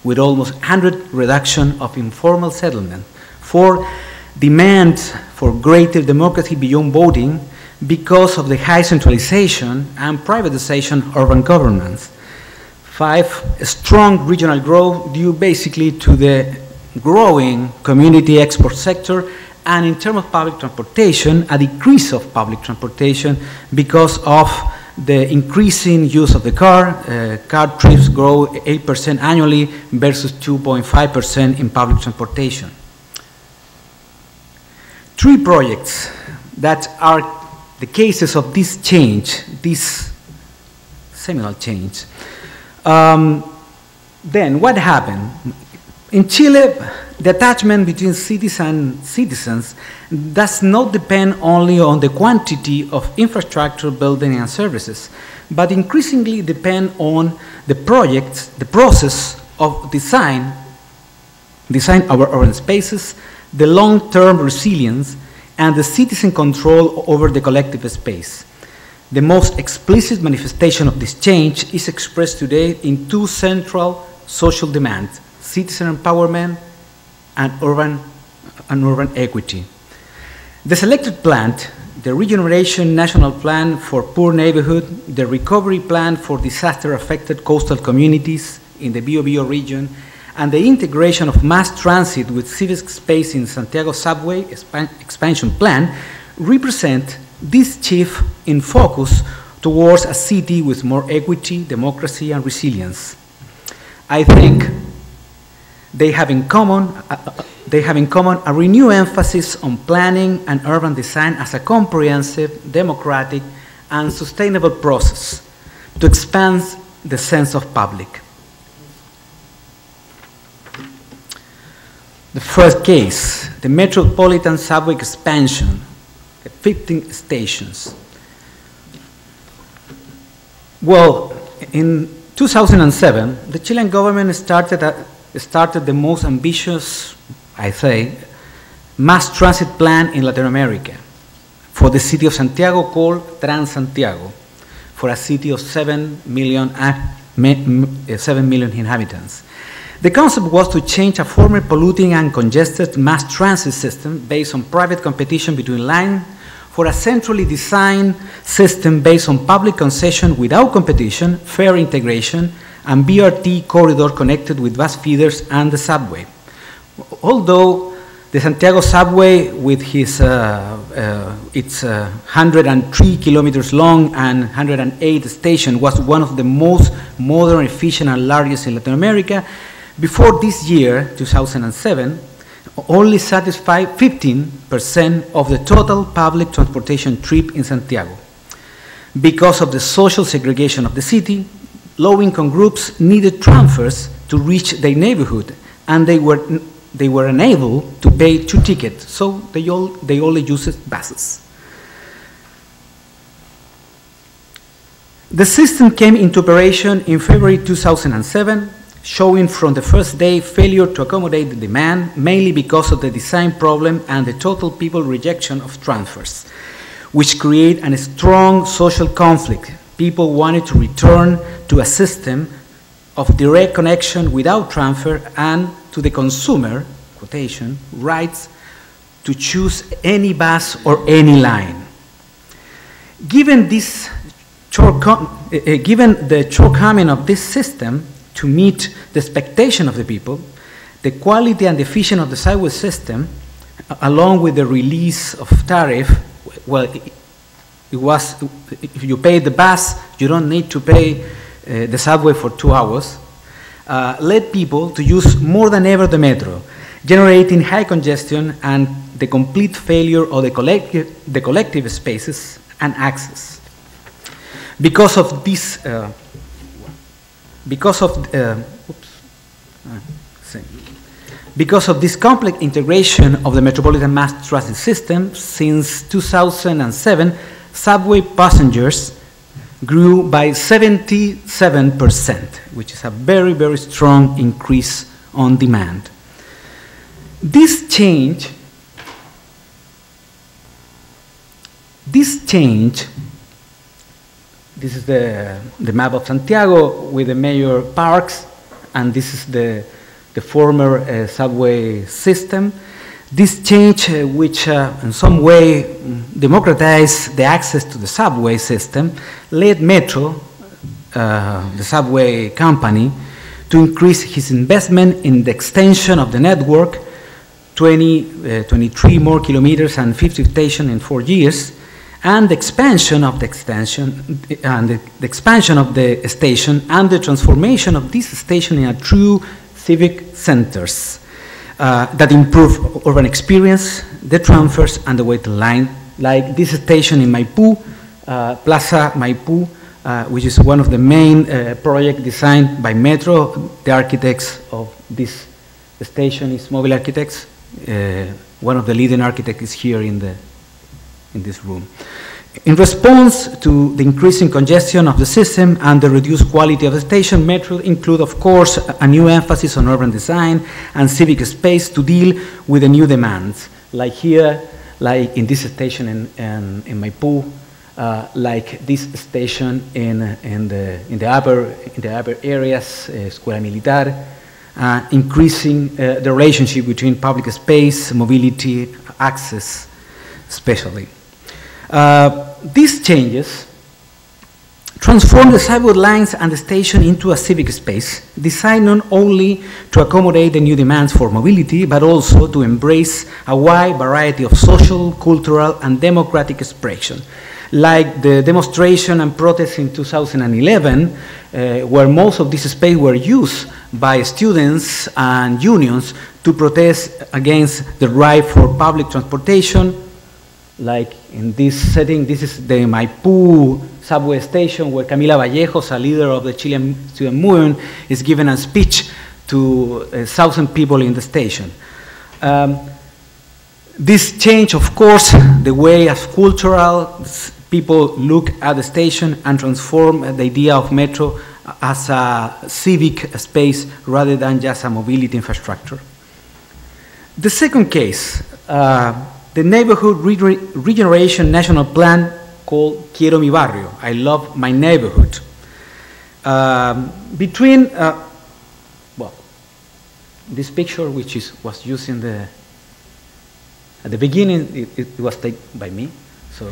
with almost 100 reduction of informal settlement. Four, demand for greater democracy beyond voting because of the high centralization and privatization of urban governments. Five, a strong regional growth due basically to the growing community export sector, and in terms of public transportation, a decrease of public transportation because of the increasing use of the car. Car trips grow 8% annually versus 2.5% in public transportation. 3 projects that are the cases of this change, this seminal change. Then what happened? In Chile, the attachment between cities and citizens does not depend only on the quantity of infrastructure, building, and services, but increasingly depend on the projects, the process of design our urban spaces, the long-term resilience, and the citizen control over the collective space. The most explicit manifestation of this change is expressed today in 2 central social demands: citizen empowerment and urban equity. The selected plan, the Regeneration National Plan for Poor Neighborhood, the Recovery Plan for Disaster-Affected Coastal Communities in the Bio-Bio region, and the integration of mass transit with civic space in Santiago subway expansion plan represent this shift in focus towards a city with more equity, democracy, and resilience. I think they have in common a renewed emphasis on planning and urban design as a comprehensive, democratic, and sustainable process to expand the sense of public. The first case, the metropolitan subway expansion, 15 stations. Well, in 2007, the Chilean government started the most ambitious, I say, mass transit plan in Latin America for the city of Santiago, called Trans-Santiago, for a city of 7 million inhabitants. The concept was to change a former polluting and congested mass transit system based on private competition between lines for a centrally designed system based on public concession without competition, fair integration, and BRT corridor connected with bus feeders and the subway. Although the Santiago subway, with its 103 kilometers long and 108 stations, was one of the most modern, efficient, and largest in Latin America, before this year, 2007, only satisfied 15% of the total public transportation trip in Santiago. Because of the social segregation of the city, low-income groups needed transfers to reach their neighborhood, and they were unable to pay 2 tickets, so they only used buses. The system came into operation in February 2007, showing from the first day failure to accommodate the demand, mainly because of the design problem and the total people rejection of transfers, which create a strong social conflict. People wanted to return to a system of direct connection without transfer and to the consumer, quotation, rights to choose any bus or any line. Given the shortcoming of this system to meet the expectation of the people, the quality and efficiency of the subway system, along with the release of tariff, well, it was, if you pay the bus, you don't need to pay the subway for 2 hours, led people to use more than ever the metro, generating high congestion and the complete failure of the collective spaces and access. Because of this, because of this complex integration of the metropolitan mass transit system, since 2007, subway passengers grew by 77%, which is a very, very strong increase on demand. This change, this is the map of Santiago with the major parks, and this is the former subway system. This change, which in some way democratized the access to the subway system, led Metro, the subway company, to increase his investment in the extension of the network, 23 more kilometers and 50 stations in 4 years, and the expansion of the expansion of the station and the transformation of this station in a true civic centers that improve urban experience, the transfers, and the waiting line, like this station in Maipú, Plaza Maipú, which is one of the main projects designed by Metro. The architects of this station is Mobile Architects. One of the leading architects is here in this room. In response to the increasing congestion of the system and the reduced quality of the station, Metro include, of course, a new emphasis on urban design and civic space to deal with the new demands, like here, like in this station in Maipú, like this station in the upper areas, Escuela Militar, increasing the relationship between public space, mobility, access, especially. These changes transform the sidewalk lines and the station into a civic space, designed not only to accommodate the new demands for mobility, but also to embrace a wide variety of social, cultural, and democratic expression, like the demonstration and protests in 2011, where most of this space were used by students and unions to protest against the right for public transportation. Like in this setting, this is the Maipú subway station where Camila Vallejos, a leader of the Chilean student movement, is giving a speech to 1,000 people in the station. This change, of course, the way as cultural people look at the station and transform the idea of Metro as a civic space rather than just a mobility infrastructure. The second case, the Neighborhood Regeneration National Plan called Quiero mi barrio, I love my neighborhood. Between, well, this picture, which was used in at the beginning, it was taken by me. So,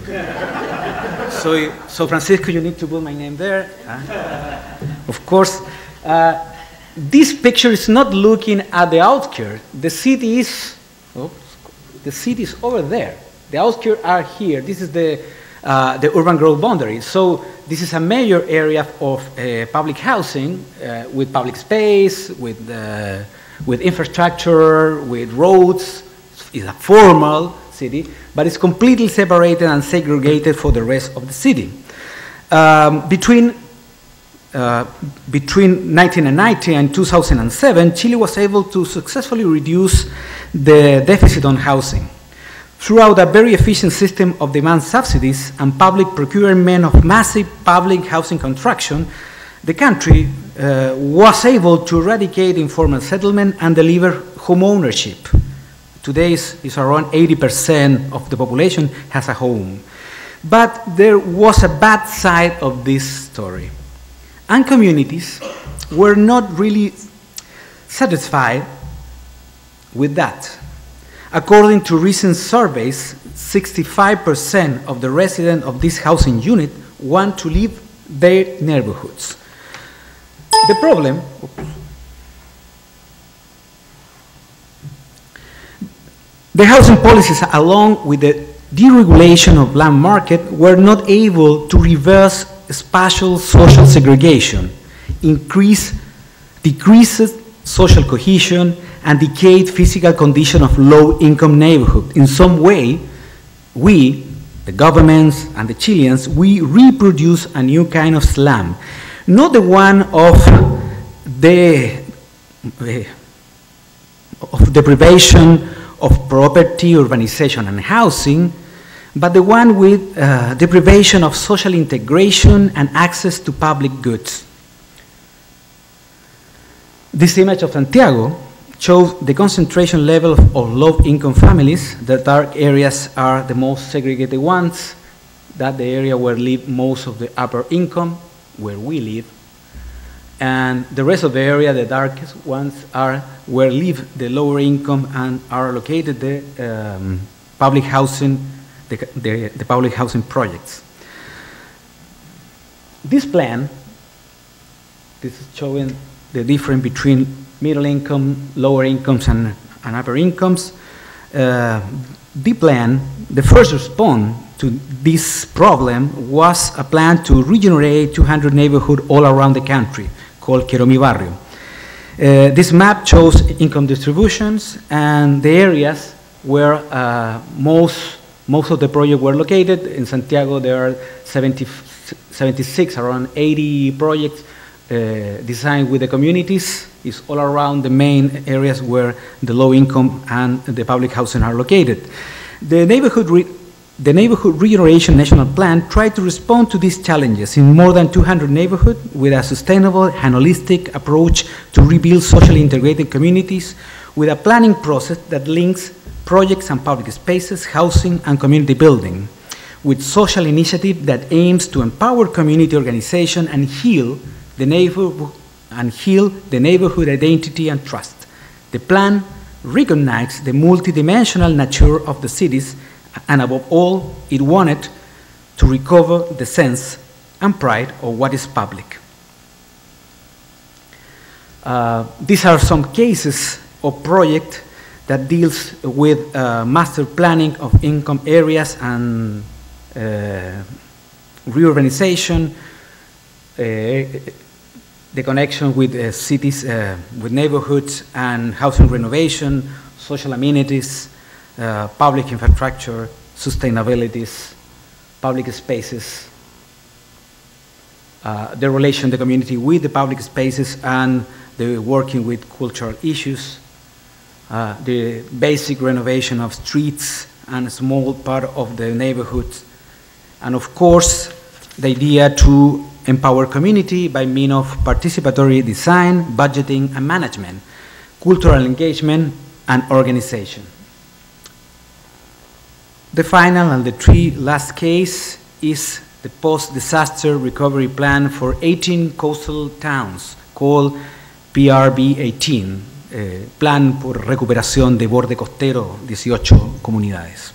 so Francisco, you need to put my name there. Of course, this picture is not looking at the outskirts. The city is, the city is over there. The outskirts are here. This is the urban growth boundary. So this is a major area of public housing with public space, with infrastructure, with roads. It's a formal city, but it's completely separated and segregated for the rest of the city. Between 1990 and 2007, Chile was able to successfully reduce the deficit on housing Throughout a very efficient system of demand subsidies and public procurement of massive public housing construction, the country was able to eradicate informal settlement and deliver home ownership. Today is around 80% of the population has a home. But there was a bad side of this story. And communities were not really satisfied with that. According to recent surveys, 65% of the residents of this housing unit want to leave their neighborhoods. The problem, the housing policies, along with the deregulation of land market, were not able to reverse spatial social segregation, decreases social cohesion, and decayed physical condition of low-income neighborhood. In some way, we, the governments and the Chileans, we reproduce a new kind of slum, not the one of deprivation of property, urbanization, and housing, but the one with deprivation of social integration and access to public goods. This image of Santiago shows the concentration level of low-income families. The dark areas are the most segregated ones. That's the area where live most of the upper income, where we live. And the rest of the area, the darkest ones, are where live the lower income and are located the public housing, the public housing projects. This plan, this is showing the difference between middle income, lower incomes, and upper incomes. The plan, the first response to this problem was a plan to regenerate 200 neighborhoods all around the country, called Quiero Mi Barrio. This map shows income distributions and the areas where most of the projects were located. In Santiago, there are 76, around 80 projects designed with the communities. It's all around the main areas where the low income and the public housing are located. The neighborhood regeneration national plan tried to respond to these challenges in more than 200 neighborhoods with a sustainable and holistic approach to rebuild socially integrated communities with a planning process that links projects and public spaces, housing, and community building, with social initiative that aims to empower community organization and heal the neighborhood identity and trust. The plan recognized the multidimensional nature of the cities, and above all, it wanted to recover the sense and pride of what is public. These are some cases of projects that deals with master planning of income areas and reurbanization, the connection with cities, with neighborhoods and housing renovation, social amenities, public infrastructure, sustainabilities, public spaces, the relation of the community with the public spaces and the working with cultural issues, the basic renovation of streets and a small part of the neighborhoods, and of course, the idea to empower community by means of participatory design, budgeting, and management, cultural engagement, and organization. The final and the three last case is the post-disaster recovery plan for 18 coastal towns called PRB-18, Plan por Recuperación de Borde Costero, 18 comunidades.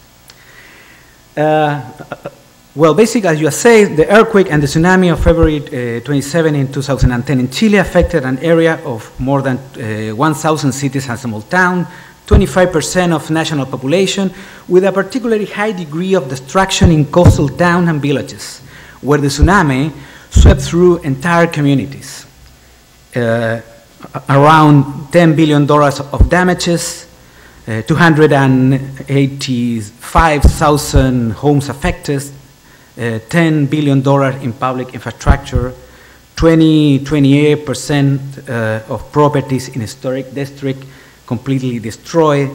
Well, basically, as you say, the earthquake and the tsunami of February 27 in 2010 in Chile affected an area of more than 1,000 cities and small towns, 25% of national population, with a particularly high degree of destruction in coastal towns and villages, where the tsunami swept through entire communities. Around $10 billion of damages, 285,000 homes affected, $10 billion in public infrastructure, 28% of properties in historic district completely destroyed,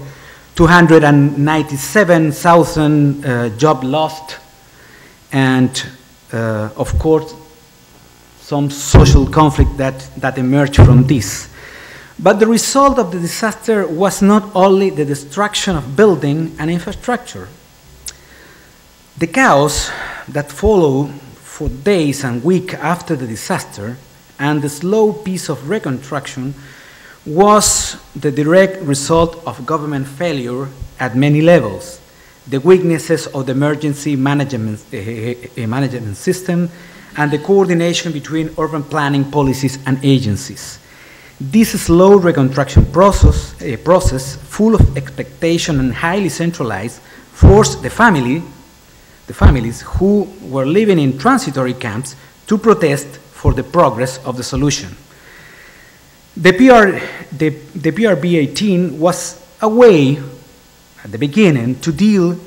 297,000 jobs lost, and of course, some social conflict that emerged from this. But the result of the disaster was not only the destruction of building and infrastructure. The chaos that followed for days and weeks after the disaster and the slow pace of reconstruction was the direct result of government failure at many levels, the weaknesses of the emergency management system, and the coordination between urban planning policies and agencies. This slow reconstruction process, full of expectation and highly centralized, forced the families who were living in transitory camps to protest for the progress of the solution. The PRB 18 was a way, at the beginning, to deal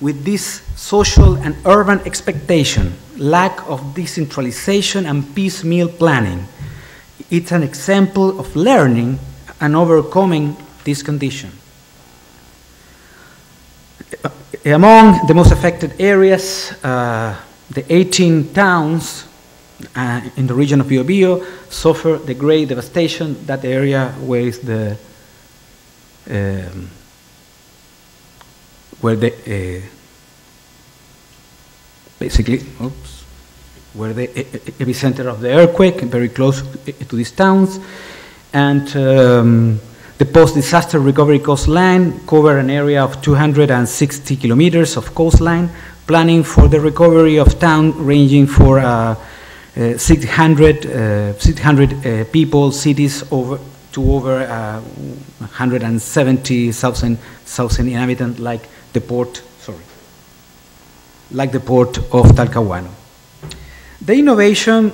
with this social and urban expectation, lack of decentralization and piecemeal planning. It's an example of learning and overcoming this condition. Among the most affected areas, the 18 towns in the region of Biobío suffer the great devastation. That area where where the epicenter of the earthquake, very close to these towns, and the post-disaster recovery coastline cover an area of 260 kilometers of coastline, planning for the recovery of town ranging for 600 people, cities over 170,000 inhabitants, like the port of Talcahuano. The innovation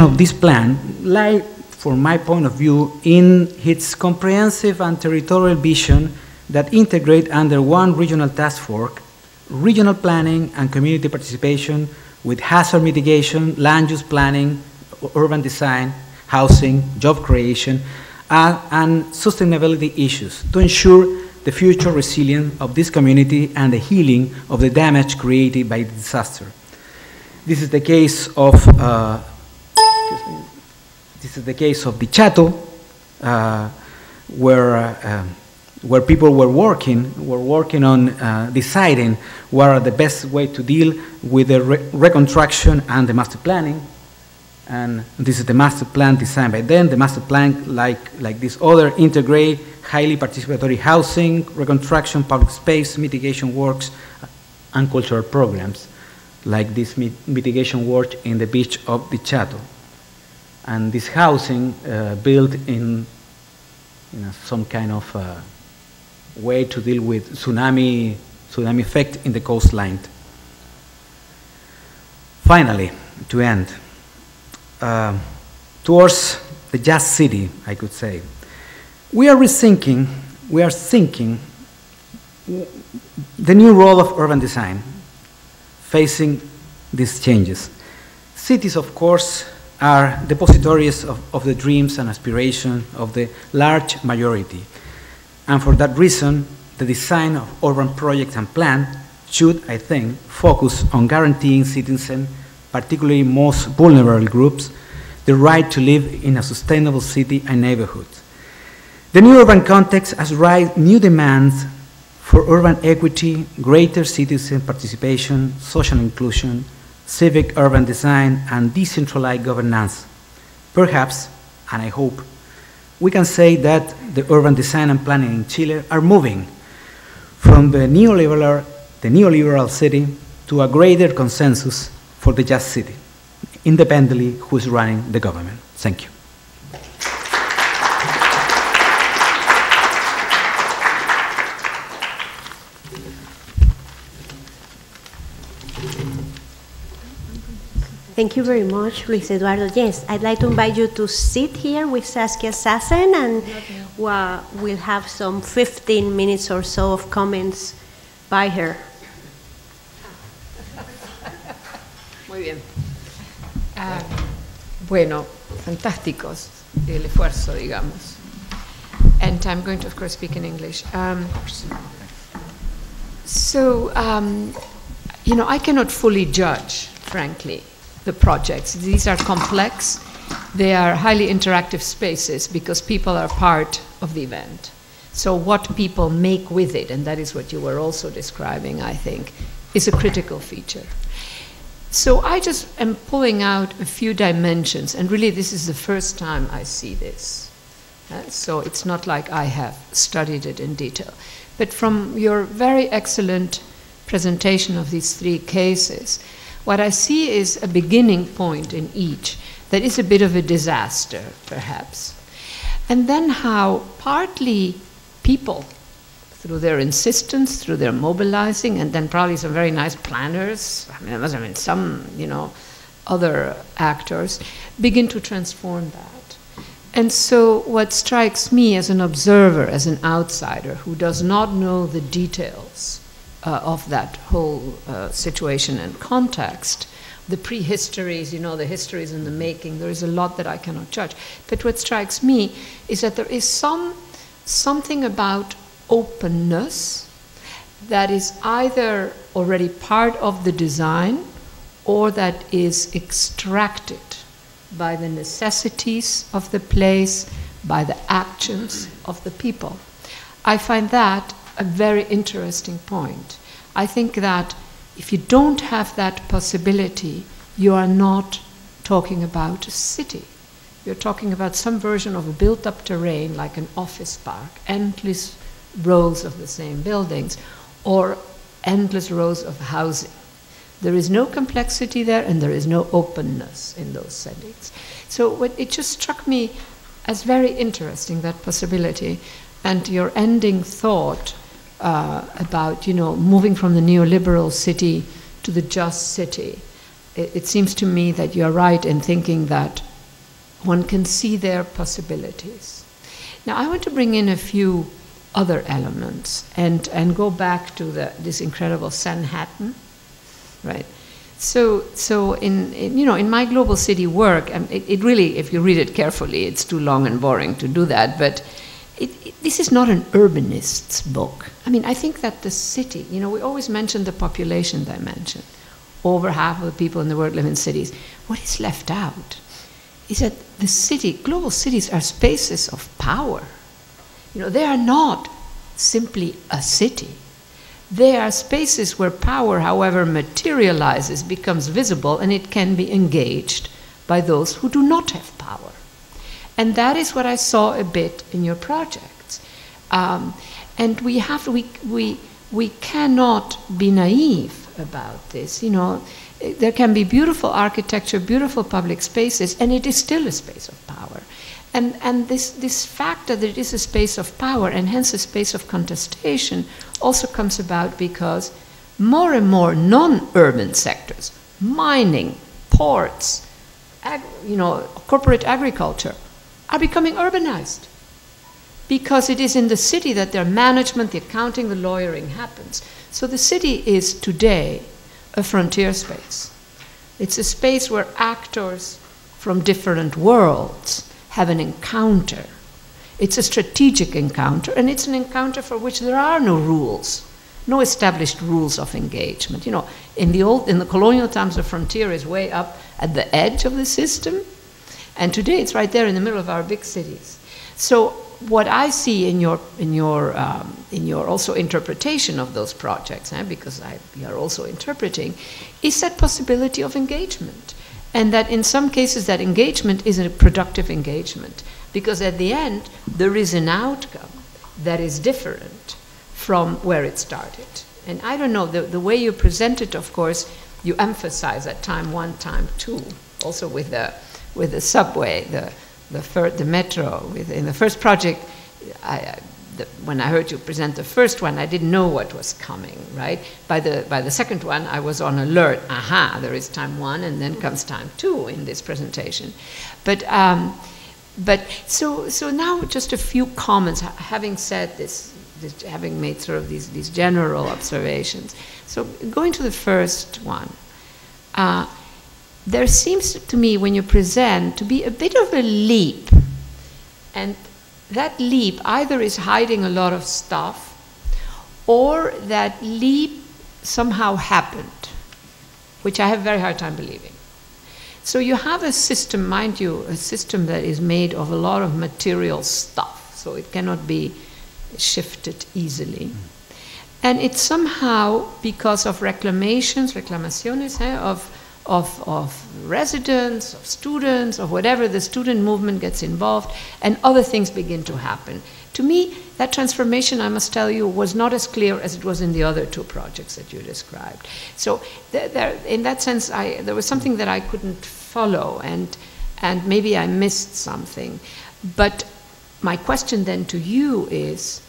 of this plan lies, from my point of view, in its comprehensive and territorial vision that integrate under one regional task force, regional planning and community participation with hazard mitigation, land use planning, urban design, housing, job creation, and sustainability issues to ensure the future resilience of this community and the healing of the damage created by the disaster. This is the case of the Chato, where people were working on deciding what are the best way to deal with the reconstruction and the master planning. And this is the master plan designed by them. The master plan, like this other, integrate highly participatory housing, reconstruction, public space, mitigation works, and cultural programs, like this mitigation work in the beach of the Chato. And this housing built in some kind of way to deal with tsunami effect in the coastline. Finally, to end, towards the just city, I could say, we are thinking the new role of urban design, facing these changes. Cities, of course, are depositories of the dreams and aspirations of the large majority. And for that reason, the design of urban projects and plans should, I think, focus on guaranteeing citizens, particularly most vulnerable groups, the right to live in a sustainable city and neighborhood. The new urban context has raised new demands for urban equity, greater citizen participation, social inclusion, civic urban design, and decentralized governance. Perhaps, and I hope, we can say that the urban design and planning in Chile are moving from the neoliberal city to a greater consensus for the just city, independently who is running the government. Thank you. Thank you very much, Luis Eduardo. Yes, I'd like to invite you to sit here with Saskia Sassen, and we'll have some 15 minutes or so of comments by her. Muy bien. Bueno, fantásticos el esfuerzo, digamos. And I'm going to, of course, speak in English. You know, I cannot fully judge, frankly, the projects. These are complex. They are highly interactive spaces because people are part of the event. So what people make with it, and that is what you were also describing, I think, is a critical feature. So I just am pulling out a few dimensions, and really this is the first time I see this. So it's not like I have studied it in detail. But from your very excellent presentation of these three cases, what I see is a beginning point in each that is a bit of a disaster, perhaps. And then how partly people, through their insistence, through their mobilizing, and then probably some very nice planners, I mean, there must have been some, you know, other actors, begin to transform that. And so what strikes me as an observer, as an outsider, who does not know the details of that whole situation and context, the prehistories, you know, the histories in the making, there is a lot that I cannot judge. But what strikes me is that there is something about openness that is either already part of the design or that is extracted by the necessities of the place, by the actions of the people. I find that a very interesting point. I think that if you don't have that possibility, you are not talking about a city. You're talking about some version of a built-up terrain, like an office park, endless rows of the same buildings, or endless rows of housing. There is no complexity there, and there is no openness in those settings. So it just struck me as very interesting, that possibility. And your ending thought about, you know, moving from the neoliberal city to the just city. It seems to me that you're right in thinking that one can see their possibilities. Now, I want to bring in a few other elements and go back to this incredible Sanhattan, right? So in my global city work, it really, if you read it carefully, it's too long and boring to do that, but this is not an urbanist's book. I mean, I think that the city, you know, we always mention the population dimension. Over half of the people in the world live in cities. What is left out is that the city, global cities are spaces of power. You know, they are not simply a city. They are spaces where power, however materializes, becomes visible, and it can be engaged by those who do not have power. And that is what I saw a bit in your projects. And we cannot be naive about this. You know, there can be beautiful architecture, beautiful public spaces, and it is still a space of power. And this fact that it is a space of power and hence a space of contestation also comes about because more and more non-urban sectors, mining, ports, corporate agriculture, are becoming urbanized. Because it is in the city that their management, the accounting, the lawyering happens. So the city is today a frontier space. It's a space where actors from different worlds have an encounter. It's a strategic encounter, and it's an encounter for which there are no rules, no established rules of engagement. You know, in the colonial times, the frontier is way up at the edge of the system, and today it's right there in the middle of our big cities. So what I see in your also interpretation of those projects, because we are also interpreting, is that possibility of engagement. And that in some cases that engagement is a productive engagement, because at the end there is an outcome that is different from where it started. And I don't know, the way you present it, of course, you emphasize that time one, time two, also with the subway, the metro. In the first project, when I heard you present the first one, I didn't know what was coming, right? By the second one, I was on alert. Aha, there is time one, and then comes time two in this presentation. But so now just a few comments, having said this, having made sort of these general observations. So going to the first one, there seems to me when you present to be a bit of a leap, and that leap either is hiding a lot of stuff, or that leap somehow happened, which I have a very hard time believing. So you have a system, mind you, a system that is made of a lot of material stuff, so it cannot be shifted easily. And it's somehow, because of reclamaciones, of residents, of students, of whatever, the student movement gets involved, and other things begin to happen. To me, that transformation, I must tell you, was not as clear as it was in the other two projects that you described. So in that sense, there was something that I couldn't follow, and maybe I missed something. But my question then to you is,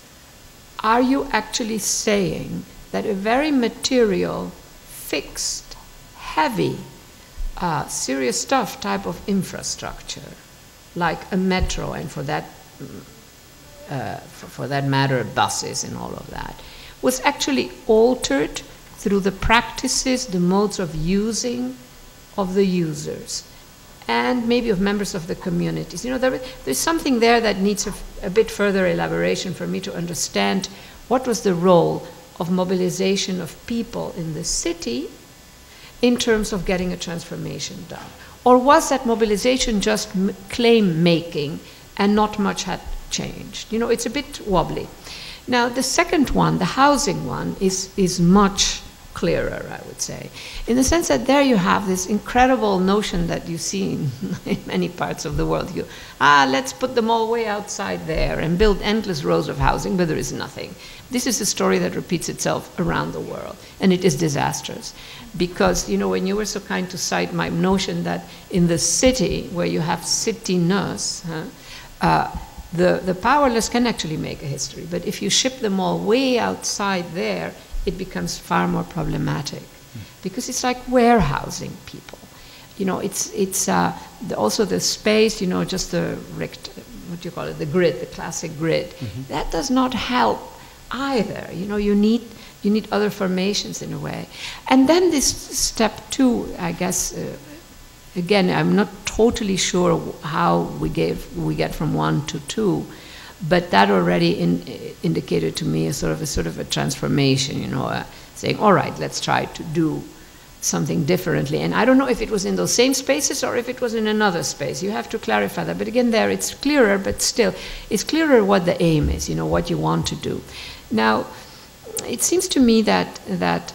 are you actually saying that a very material, fixed, heavy, serious stuff type of infrastructure, like a metro, and for that matter, buses and all of that, was actually altered through the practices, the modes of using of the users, and maybe of members of the communities. You know, there's something there that needs a bit further elaboration for me to understand what was the role of mobilization of people in the city in terms of getting a transformation done. Or was that mobilization just claim making and not much had changed? You know, it's a bit wobbly. Now, the second one, the housing one, is much clearer, I would say, in the sense that there you have this incredible notion that you see in many parts of the world. Let's put them all way outside there and build endless rows of housing, but there is nothing. This is a story that repeats itself around the world, and it is disastrous. Because, you know, when you were so kind to cite my notion that in the city, where you have cityness, the powerless can actually make a history, but if you ship them all way outside there, it becomes far more problematic, because it's like warehousing people. You know, it's also the space, you know, just the what do you call it, the grid, the classic grid. That does not help either. You know, you need other formations in a way. And then this step two, I guess, again, I'm not totally sure how we get from 1 to 2, but that already indicated to me a sort of a transformation, you know, saying, all right, let's try to do something differently. And I don't know if it was in those same spaces or if it was in another space. You have to clarify that. But again, there it's clearer, but still, it's clearer what the aim is, you know, what you want to do. Now, it seems to me that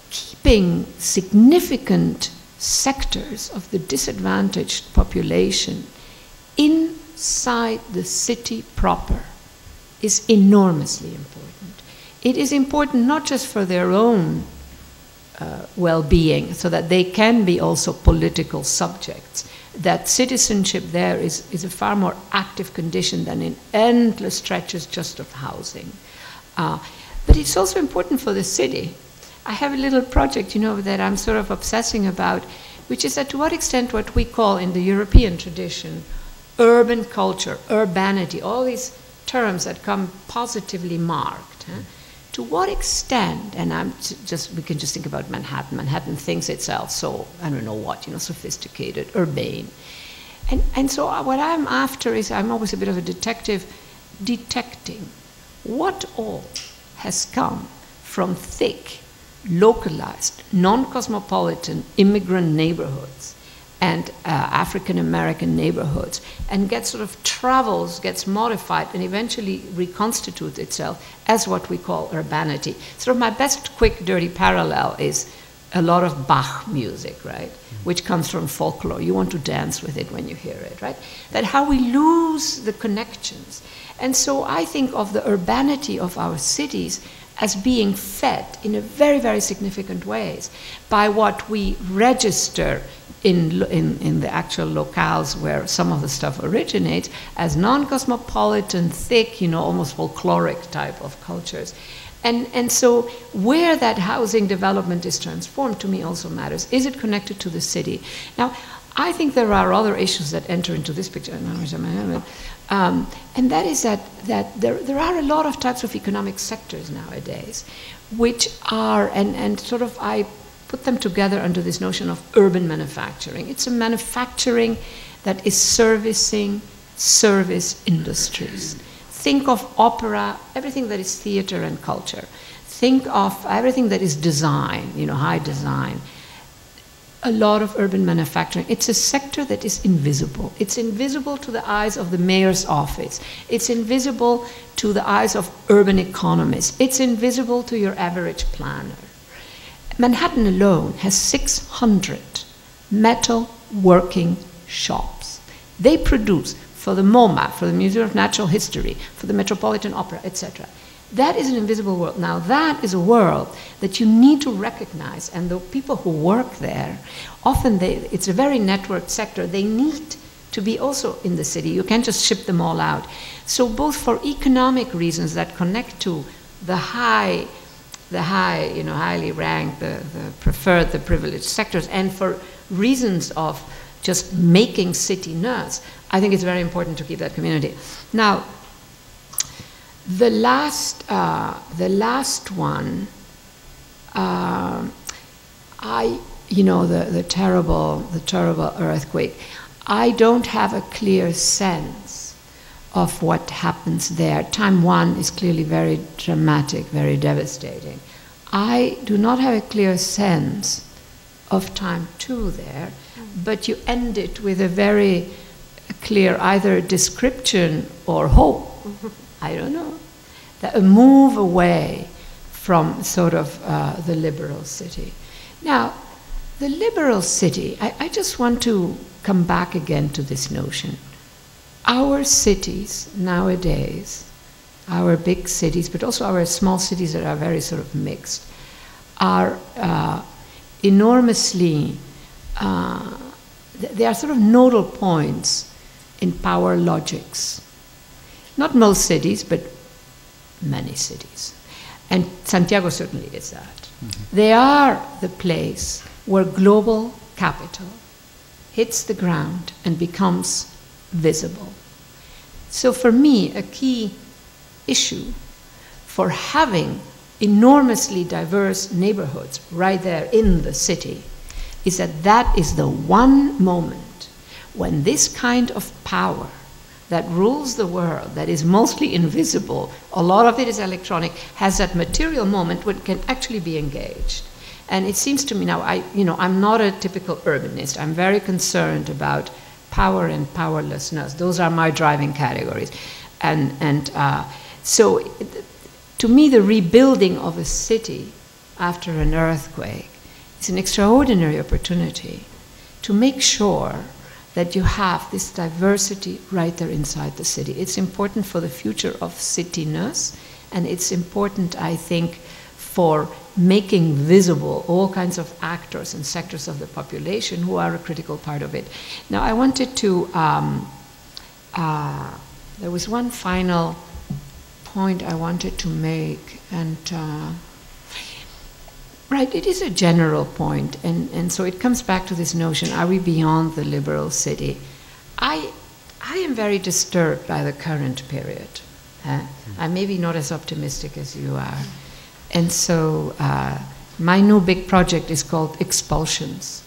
keeping significant sectors of the disadvantaged population inside the city proper is enormously important. It is important not just for their own well-being, so that they can be also political subjects. That citizenship there is a far more active condition than in endless stretches just of housing. But it's also important for the city. I have a little project, you know, that I'm sort of obsessing about, which is that to what extent what we call in the European tradition urban culture, urbanity, all these terms that come positively marked. To what extent, and we can just think about Manhattan. Manhattan thinks itself so, I don't know what, you know, sophisticated, urbane. And so what I'm after is, I'm always a bit of a detective, detecting what all has come from thick, localized, non-cosmopolitan immigrant neighborhoods and African-American neighborhoods, and gets modified and eventually reconstitutes itself as what we call urbanity. Sort of my best quick dirty parallel is a lot of Bach music, right? Which comes from folklore. You want to dance with it when you hear it, right? That how we lose the connections. And so I think of the urbanity of our cities as being fed in a very, very significant ways by what we register in the actual locales where some of the stuff originates as non-cosmopolitan, thick, you know, almost folkloric type of cultures. And so where that housing development is transformed, to me also matters. Is it connected to the city? Now, I think there are other issues that enter into this picture, and that is that there are a lot of types of economic sectors nowadays, which are, and sort of I put them together under this notion of urban manufacturing. It's a manufacturing that is servicing service industries. Think of opera, everything that is theater and culture. Think of everything that is design, high design. A lot of urban manufacturing. It's a sector that is invisible. It's invisible to the eyes of the mayor's office. It's invisible to the eyes of urban economists. It's invisible to your average planner. Manhattan alone has 600 metal working shops. They produce for the MoMA, for the Museum of Natural History, for the Metropolitan Opera, etc. That is an invisible world. Now that is a world that you need to recognize, and the people who work there, often it's a very networked sector. They need to be also in the city. You can't just ship them all out. So both for economic reasons that connect to the highly ranked, the preferred, the privileged sectors, and for reasons of just making city-ness, I think it's very important to keep that community. Now, the last one, the terrible earthquake. I don't have a clear sense of what happens there. Time 1 is clearly very dramatic, very devastating. I do not have a clear sense of time 2 there, but you end it with a very clear either description or hope. I don't know. A move away from sort of the liberal city. Now, the liberal city, I just want to come back again to this notion. Our cities nowadays, our big cities, but also our small cities that are very sort of mixed, are enormously, they are sort of nodal points in power logics. Not most cities, but many cities. And Santiago certainly is that. Mm-hmm. They are the place where global capital hits the ground and becomes visible. So for me, a key issue for having enormously diverse neighborhoods right there in the city is that is the one moment when this kind of power that rules the world, that is mostly invisible, a lot of it is electronic, has that material moment when it can actually be engaged. And it seems to me now, I'm not a typical urbanist. I'm very concerned about power and powerlessness. Those are my driving categories. So to me, the rebuilding of a city after an earthquake is an extraordinary opportunity to make sure that you have this diversity right there inside the city. It's important for the future of cityness, and it's important, I think, for making visible all kinds of actors and sectors of the population who are a critical part of it. Now, I wanted to, there was one final point I wanted to make, and right, it is a general point, and so it comes back to this notion, are we beyond the liberal city? I am very disturbed by the current period. I'm maybe not as optimistic as you are. And so my new big project is called Expulsions.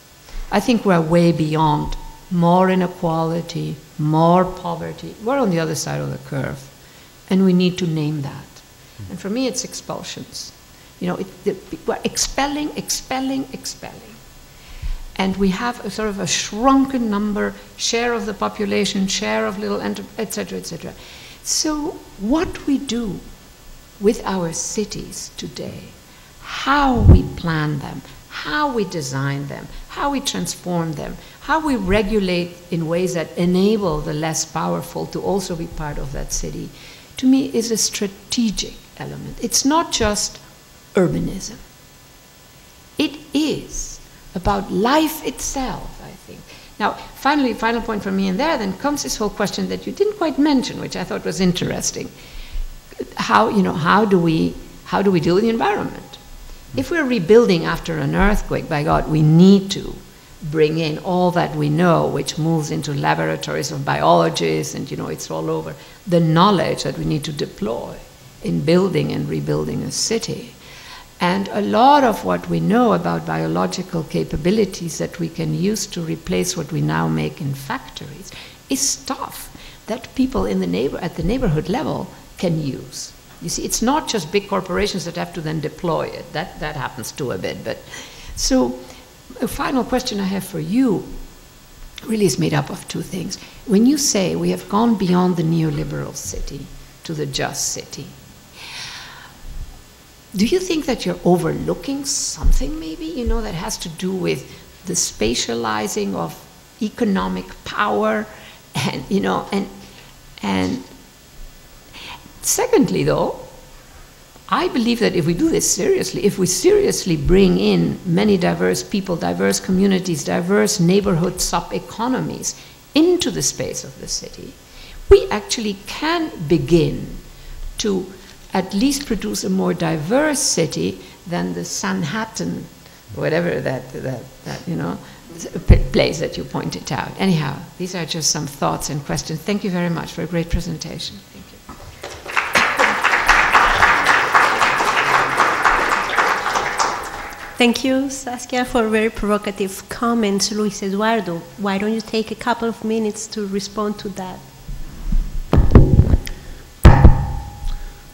I think we're way beyond more inequality, more poverty. We're on the other side of the curve, and we need to name that. And for me, it's expulsions. We're expelling. And we have a sort of a shrunken number, share of the population, share of little, et cetera, et cetera. So what we do with our cities today, how we plan them, how we design them, how we transform them, how we regulate in ways that enable the less powerful to also be part of that city, to me is a strategic element. It's not just urbanism. It is about life itself, I think. Now, finally, final point for me, and there then comes this whole question that you didn't quite mention, which I thought was interesting. How do we deal with the environment? If we're rebuilding after an earthquake, by God, we need to bring in all that we know, which moves into laboratories of biologists, and it's all over, the knowledge that we need to deploy in building and rebuilding a city. And a lot of what we know about biological capabilities that we can use to replace what we now make in factories is stuff that people in the at the neighborhood level can use. You see, it's not just big corporations that have to then deploy it. That happens too a bit. But so, a final question I have for you really is made up of two things. When you say we have gone beyond the neoliberal city to the just city, do you think that you're overlooking something maybe, you know, that has to do with the spatializing of economic power and, you know, and secondly though, I believe that if we do this seriously, if we seriously bring in many diverse people, diverse communities, diverse neighborhood sub-economies into the space of the city, we actually can begin to at least produce a more diverse city than the Sanhattan, whatever that you know, place that you pointed out. Anyhow, these are just some thoughts and questions. Thank you very much for a great presentation. Thank you. Thank you, Saskia, for very provocative comments. Luis Eduardo, why don't you take a couple of minutes to respond to that?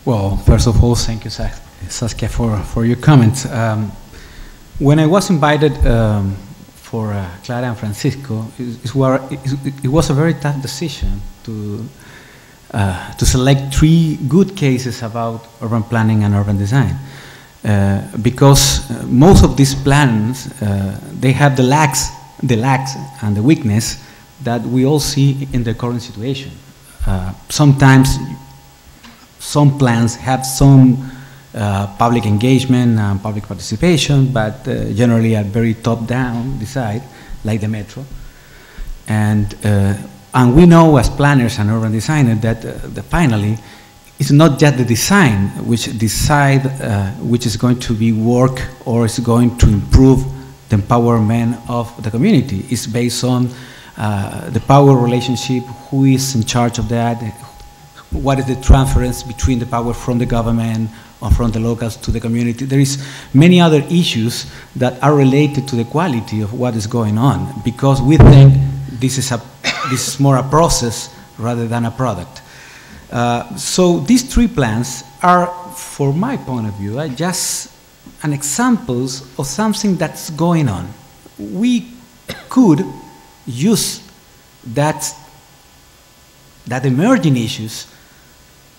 Well, first of all, thank you, Saskia, for your comments. When I was invited for Clara and Francisco, it was a very tough decision to select 3 good cases about urban planning and urban design. Because most of these plans, they have the lacks and the weakness that we all see in the current situation. Sometimes some plans have some public engagement and public participation, but generally are very top-down decide, like the metro. And we know as planners and urban designers that finally it's not just the design which decide which is going to be work or is going to improve the empowerment of the community. It's based on the power relationship, who is in charge of that, what is the transference between the power from the government or from the locals to the community. There is many other issues that are related to the quality of what is going on, because we think this is more a process rather than a product. So these 3 plans are, from my point of view, just an examples of something that's going on. We could use that emerging issues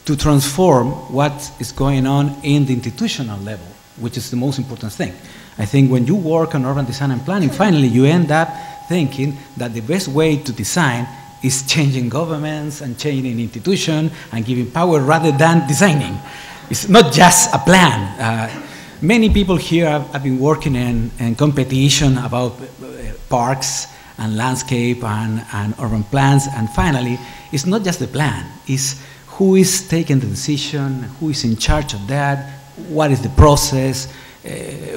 to transform what is going on in the institutional level, which is the most important thing. I think when you work on urban design and planning, finally you end up thinking that the best way to design is changing governments and changing institutions and giving power rather than designing. It's not just a plan. Many people here have been working in competition about parks and landscape and urban plans, and finally, it's not just the plan, it's who is taking the decision, who is in charge of that, what is the process,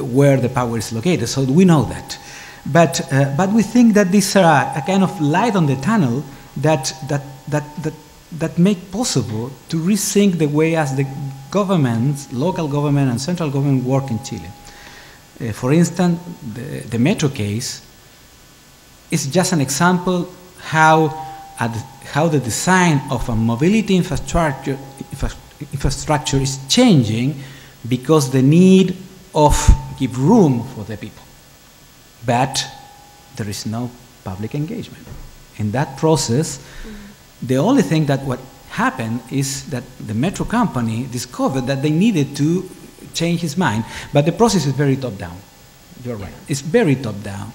where the power is located. So we know that. But we think that these are a kind of light on the tunnel that make possible to rethink the way as the governments, local government and central government work in Chile. For instance, the metro case is just an example how the design of a mobility infrastructure is changing because the need of give room for the people. But there is no public engagement. In that process, the only thing that what happened is that the metro company discovered that they needed to change his mind, but the process is very top-down. You're right. It's very top-down.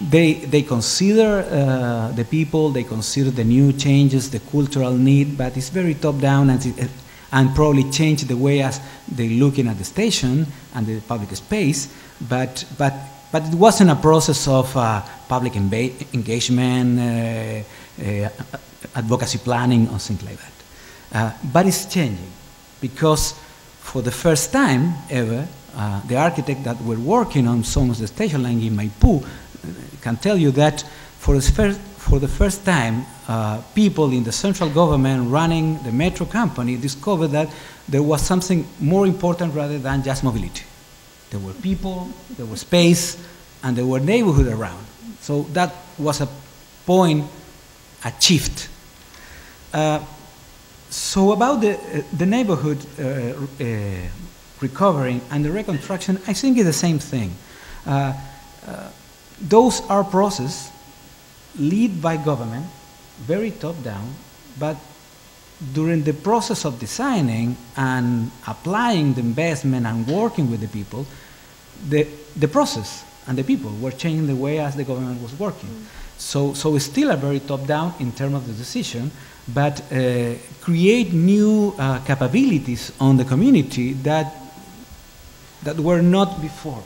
They consider the people, they consider the new changes, the cultural need, but it's very top-down and probably change the way as they're looking at the station and the public space, but it wasn't a process of public engagement, advocacy planning, or things like that. But it's changing because for the first time ever, the architect that were working on some of the station line in Maipú can tell you that for the first time, people in the central government running the metro company discovered that there was something more important rather than just mobility. There were people, there was space, and there were neighborhood around. So that was a point achieved. So about the neighborhood recovering and the reconstruction, I think it's the same thing. Those are processes led by government, very top-down, but during the process of designing and applying the investment and working with the people, the process and the people were changing the way as the government was working. So it's still a very top-down in terms of the decision, but create new capabilities on the community that were not before.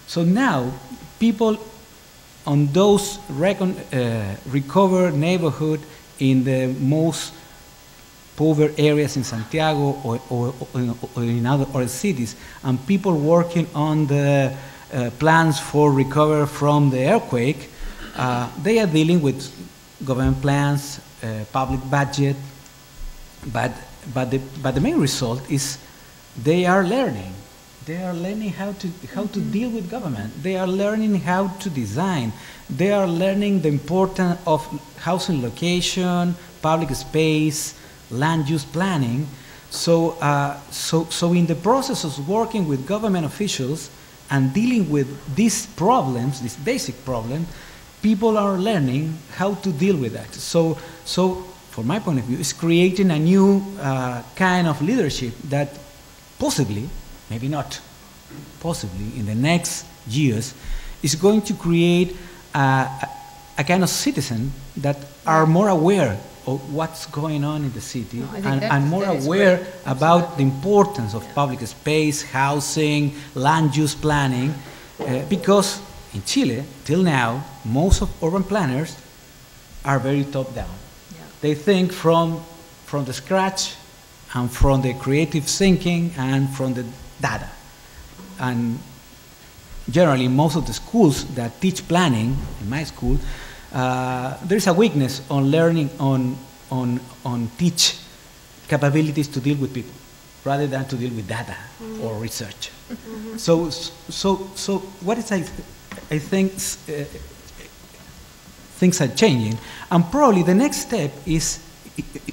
So now, people on those recovered neighborhood in the most poor areas in Santiago or in other cities, and people working on the plans for recovery from the earthquake, they are dealing with government plans, public budget, but the main result is they are learning. They are learning how to deal with government. They are learning how to design. They are learning the importance of housing location, public space, land use planning. So in the process of working with government officials and dealing with these problems, this basic problem, people are learning how to deal with that. So from my point of view, it's creating a new kind of leadership that possibly, maybe not, possibly in the next years, is going to create a kind of citizen that are more aware of what's going on in the city and more aware about the importance of public space, housing, land use planning, because in Chile, till now, most of urban planners are very top-down. Yeah. They think from the scratch and from the creative thinking and from the data. And generally, most of the schools that teach planning, in my school, there is a weakness on learning, on teach capabilities to deal with people, rather than to deal with data or research. So what is I think things are changing, and probably the next step is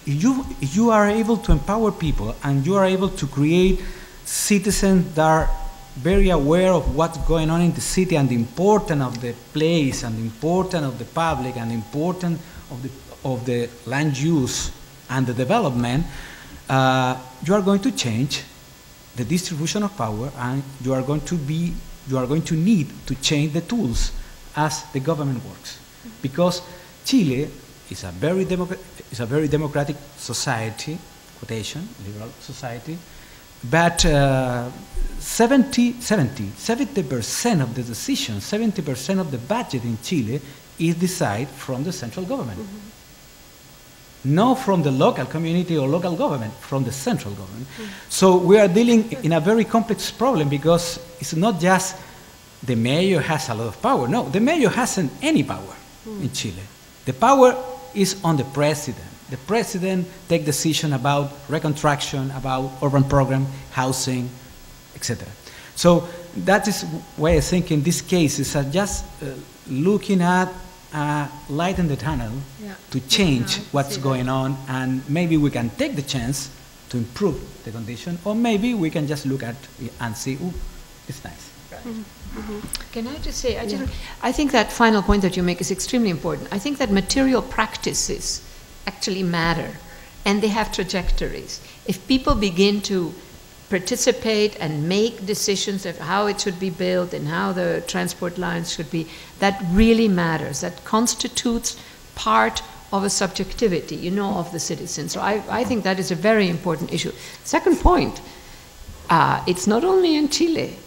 you are able to empower people, and you are able to create citizens that are very aware of what's going on in the city and the importance of the place and the importance of the public and the importance of the land use and the development. You are going to change the distribution of power, and you are going to need to change the tools as the government works, because Chile is a very democratic society, quotation, liberal society, but 70% of the decisions, 70% of the budget in Chile is decided from the central government. Not from the local community or local government, from the central government. So we are dealing in a very complex problem, because it's not just the mayor has a lot of power. No, the mayor hasn't any power in Chile. The power is on the president. The president takes decisions about reconstruction, about urban program, housing, etc. So that is why I think in this case it's just looking at light in the tunnel to change what's going on, and maybe we can take the chance to improve the condition, or maybe we can just look at it and see, ooh, it's nice. Can I just say, I think that final point that you make is extremely important. I think that material practices actually matter, and they have trajectories. If people begin to participate and make decisions of how it should be built and how the transport lines should be, that really matters. That constitutes part of a subjectivity, you know, of the citizens. So I think that is a very important issue. Second point, it's not only in Chile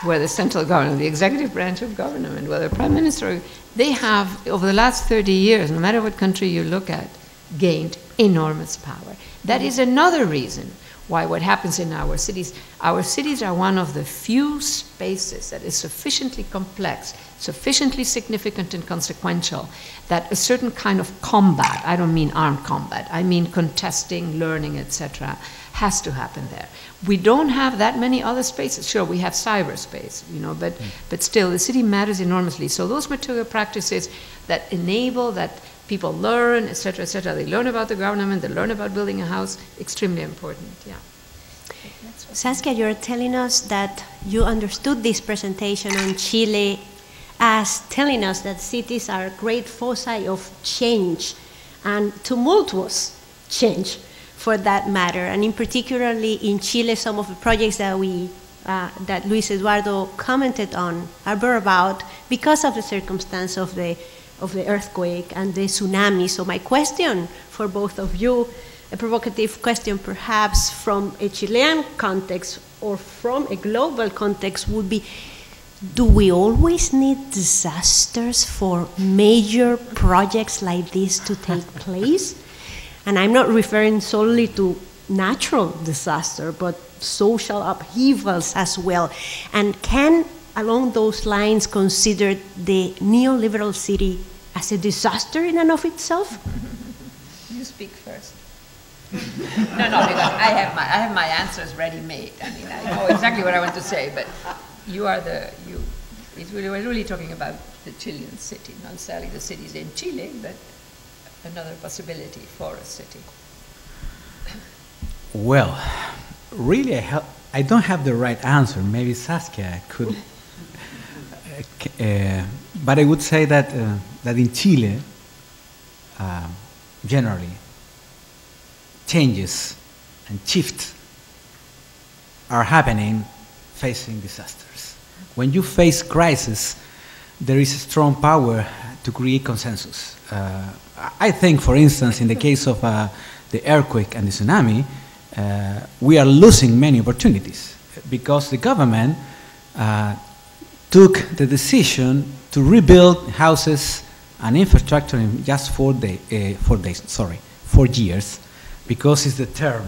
where the central government, the executive branch of government, where the prime minister, they have, over the last 30 years, no matter what country you look at, gained enormous power. That is another reason why what happens in our cities are one of the few spaces that is sufficiently complex, sufficiently significant and consequential, that a certain kind of combat, I don't mean armed combat, I mean contesting, learning, etc., has to happen there. We don't have that many other spaces. Sure, we have cyberspace, you know, but still, the city matters enormously. So those material practices that enable, that people learn, etc., etc. They learn about the government, they learn about building a house. Extremely important, yeah. Saskia, you're telling us that you understood this presentation on Chile as telling us that cities are great foci of change and tumultuous change, for that matter. And in particularly in Chile, some of the projects that that Luis Eduardo commented on are brought about because of the circumstance of the earthquake and the tsunami. So my question for both of you, a provocative question perhaps from a Chilean context or from a global context, would be, do we always need disasters for major projects like this to take place? And I'm not referring solely to natural disaster, but social upheavals as well. And can, along those lines, consider the neoliberal city as a disaster in and of itself? You speak first. No, because I have my answers ready-made. I mean, I know exactly what I want to say, but we're really talking about the Chilean city, not necessarily the cities in Chile, but another possibility for a city. Well, really, I don't have the right answer. Maybe Saskia could. But I would say that in Chile, generally, changes and shifts are happening facing disasters. When you face crisis, there is a strong power to create consensus. I think, for instance, in the case of the earthquake and the tsunami, we are losing many opportunities because the government took the decision to rebuild houses and infrastructure in just 4 years, because it's the term,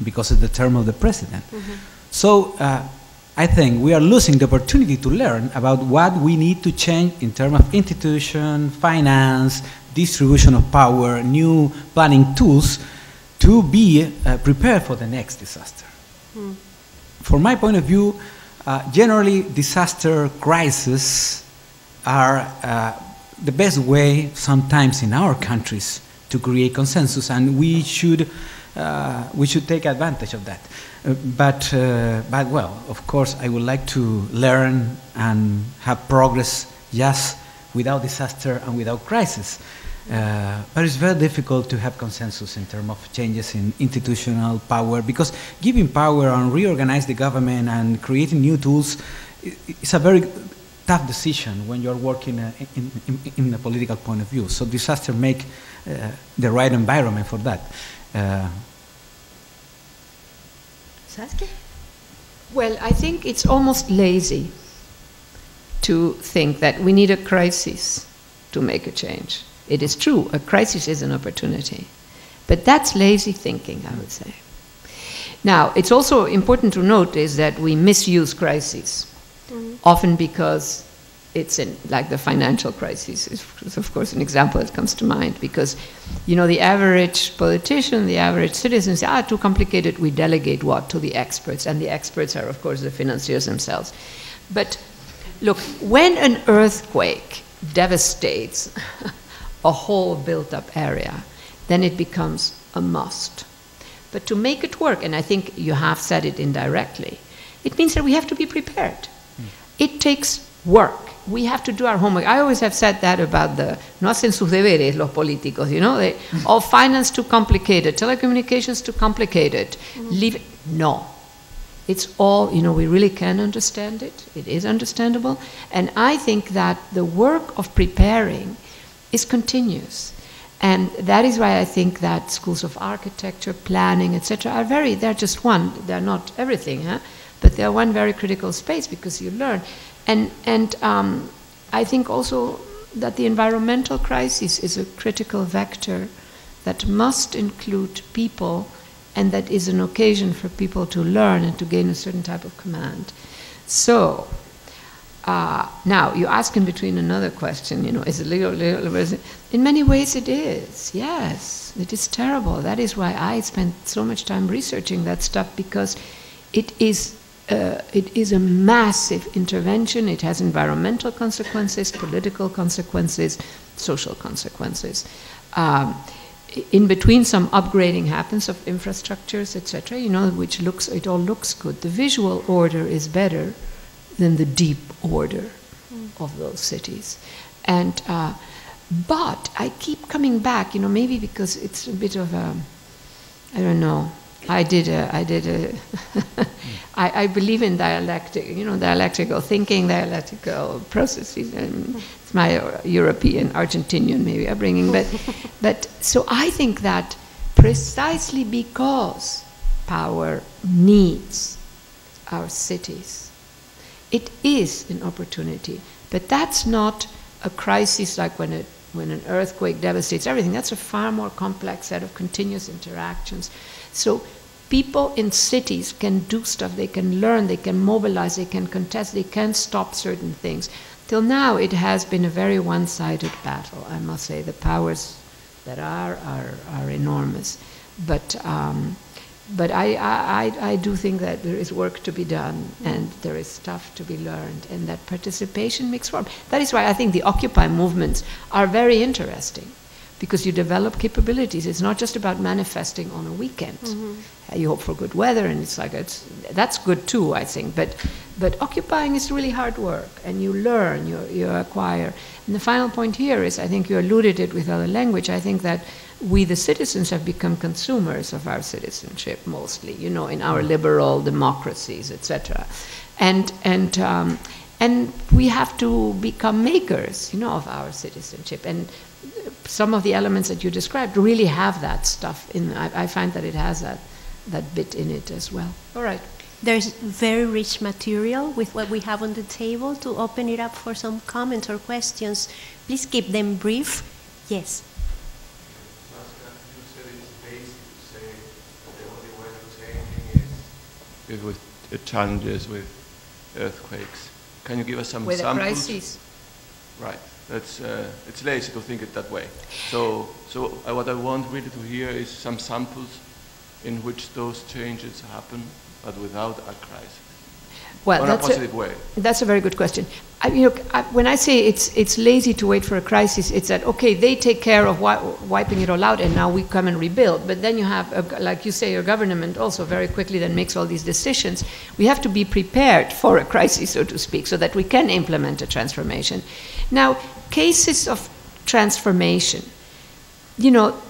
because it's the term of the president. So I think we are losing the opportunity to learn about what we need to change in terms of institution, finance, distribution of power, new planning tools to be prepared for the next disaster. From my point of view, generally disaster crises are the best way sometimes in our countries to create consensus, and we should take advantage of that. But well, of course, I would like to learn and have progress just without disaster and without crisis. But it's very difficult to have consensus in terms of changes in institutional power, because giving power and reorganize the government and creating new tools is a very tough decision when you're working in a political point of view. So disaster make the right environment for that. Saskia? Well, I think it's almost lazy to think that we need a crisis to make a change. It is true, a crisis is an opportunity, but that's lazy thinking, I would say. Now, it's also important to notice that we misuse crises, often because it's like the financial crisis is of course an example that comes to mind, because the average politician, the average citizen say, too complicated, we delegate what to the experts, and the experts are of course the financiers themselves. But look, when an earthquake devastates a whole built-up area, then it becomes a must. But to make it work, and I think you have said it indirectly, it means that we have to be prepared. It takes work. We have to do our homework. I always have said that about no hacen sus deberes los políticos, they all finance too complicated, telecommunications too complicated. No. It's all, we really can understand it. It is understandable. And I think that the work of preparing is continuous. And that is why I think that schools of architecture, planning, etc. they're just one. They're not everything, but they're one very critical space because you learn. And I think also that the environmental crisis is a critical vector that must include people, and that is an occasion for people to learn and to gain a certain type of command. So, now you ask in between another question, is it legal? In many ways it is, yes. It is terrible. That is why I spent so much time researching that stuff, because it is a massive intervention. It has environmental consequences, political consequences, social consequences. In between, some upgrading happens of infrastructures, etc., you know, which it all looks good. The visual order is better than the deep order of those cities. And, but I keep coming back, you know, maybe because it's a bit of a, I don't know, I believe in dialectic, you know, dialectical thinking, dialectical processes, and it's my European, Argentinian maybe upbringing, but so I think that precisely because power needs our cities, it is an opportunity, but that's not a crisis like when an earthquake devastates everything. That's a far more complex set of continuous interactions. So people in cities can do stuff, they can learn, they can mobilize, they can contest, they can stop certain things. Till now it has been a very one-sided battle, I must say. The powers that are enormous. But I do think that there is work to be done and there is stuff to be learned and that participation makes form. That is why I think the Occupy movements are very interesting, because you develop capabilities. It's not just about manifesting on a weekend. You hope for good weather, and it's like that's good too, I think. But occupying is really hard work, and you learn, you acquire. And the final point here is, I think you alluded it with other language. I think that we, the citizens, have become consumers of our citizenship mostly. You know, in our liberal democracies, etc. And we have to become makers, you know, of our citizenship. And some of the elements that you described really have that stuff in. I find that it has that bit in it as well. All right. There's very rich material with what we have on the table to open it up for some comments or questions. Please keep them brief. Yes. Saskia, you said it's basic to say that the only way of changing is with challenges, with earthquakes. Can you give us some with samples? With a crisis. Right. That's it's lazy to think it that way. So what I want really to hear is some samples in which those changes happen, but without a crisis. Well, in a positive way. That's a very good question. When I say it's lazy to wait for a crisis, it's that, okay, they take care of wiping it all out, and now we come and rebuild. But then you have, like you say, your government also very quickly then makes all these decisions. We have to be prepared for a crisis, so to speak, so that we can implement a transformation. Now, cases of transformation, you know,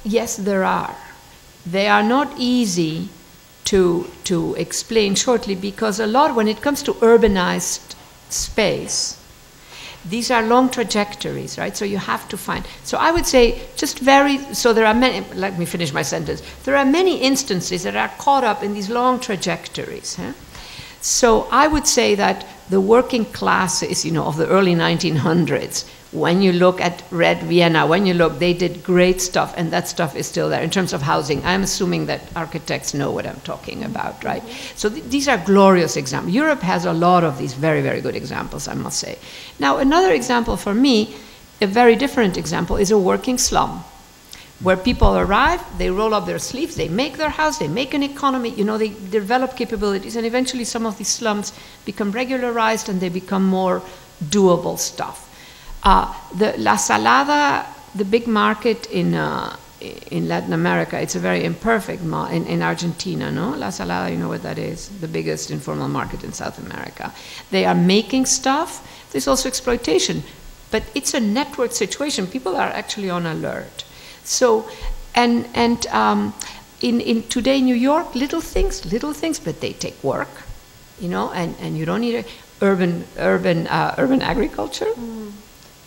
yes, there are. They are not easy to explain shortly, because a lot, when it comes to urbanized space, these are long trajectories, right? So you have to find. So I would say so there are many, let me finish my sentence. There are many instances that are caught up in these long trajectories. Huh? So I would say that the working classes, you know, of the early 1900s, when you look at Red Vienna, they did great stuff, and that stuff is still there in terms of housing. I'm assuming that architects know what I'm talking about, right? So these are glorious examples. Europe has a lot of these very, very good examples, I must say. Now, another example for me, a very different example, is a working slum, where people arrive, they roll up their sleeves, they make their house, they make an economy, you know, they develop capabilities, and eventually some of these slums become regularized and they become more doable stuff. The La Salada, the big market in Latin America, it's a very imperfect in Argentina, no? La Salada, you know what that is, the biggest informal market in South America. They are making stuff. There's also exploitation, but it's a network situation. People are actually on alert. So, and in today New York, little things, but they take work, you know, and you don't need urban agriculture.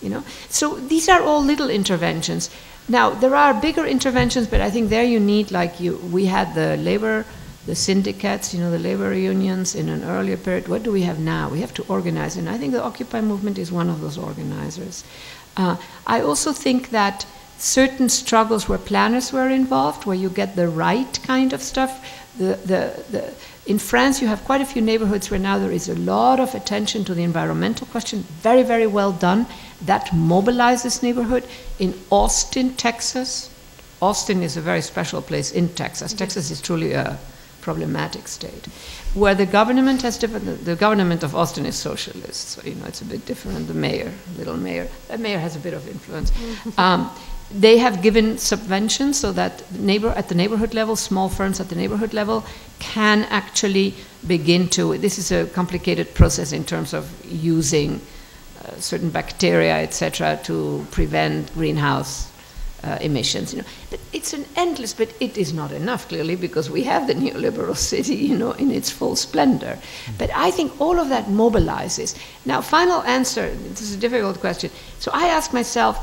You know? So these are all little interventions. Now, there are bigger interventions, but I think there you need, we had the syndicates, you know, the labor unions in an earlier period. What do we have now? We have to organize, and I think the Occupy movement is one of those organizers. I also think that certain struggles where planners were involved, where you get the right kind of stuff, in France, you have quite a few neighborhoods where now there is a lot of attention to the environmental question, very, very well done. That mobilizes neighborhood. In Austin, Texas, Austin is a very special place in Texas. Texas is truly a problematic state. Where the government has different, the government of Austin is socialist, so you know it's a bit different. The mayor, little mayor, that mayor has a bit of influence. They have given subventions so that at the neighborhood level, small firms at the neighborhood level can actually begin to, this is a complicated process in terms of using certain bacteria, etc., to prevent greenhouse emissions. You know, but it's an endless, but it is not enough, clearly, because we have the neoliberal city, you know, in its full splendor. But I think all of that mobilizes. Now, final answer, this is a difficult question. So I ask myself,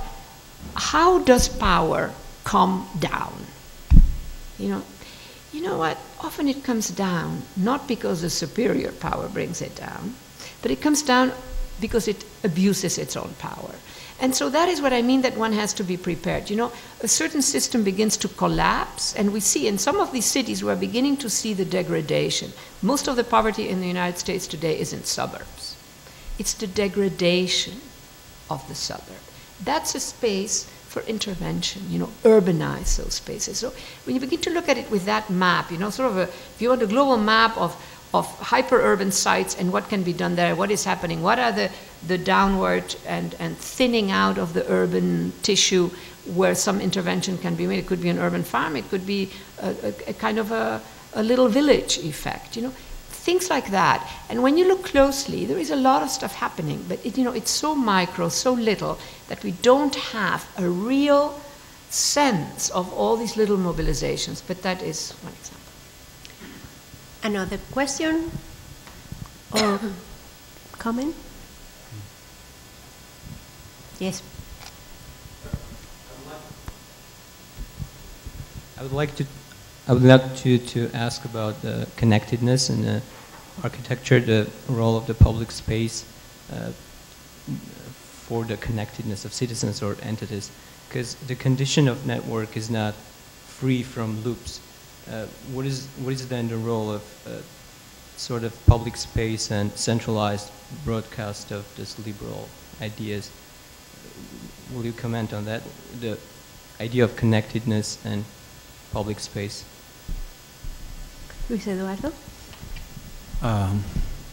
how does power come down? You know what? Often it comes down not because the superior power brings it down, but it comes down because it abuses its own power. And so that is what I mean, that one has to be prepared. You know, a certain system begins to collapse, and we see in some of these cities we're beginning to see the degradation. Most of the poverty in the United States today is in suburbs. It's the degradation of the suburb. That's a space for intervention, you know, urbanize those spaces. So when you begin to look at it with that map, you know, sort of if you want a global map of hyper-urban sites and what can be done there, what is happening, what are the downward and thinning out of the urban tissue where some intervention can be made. It could be an urban farm, it could be a kind of a little village effect, you know. Things like that. And when you look closely, there is a lot of stuff happening, but you know, it's so micro, so little, that we don't have a real sense of all these little mobilizations. But that is one example. Another question or comment? Yes. I would like to ask about the connectedness in the architecture, the role of the public space for the connectedness of citizens or entities, because the condition of network is not free from loops. What is then the role of sort of public space and centralized broadcast of this liberal ideas? Will you comment on that, the idea of connectedness and public space? Luis Eduardo?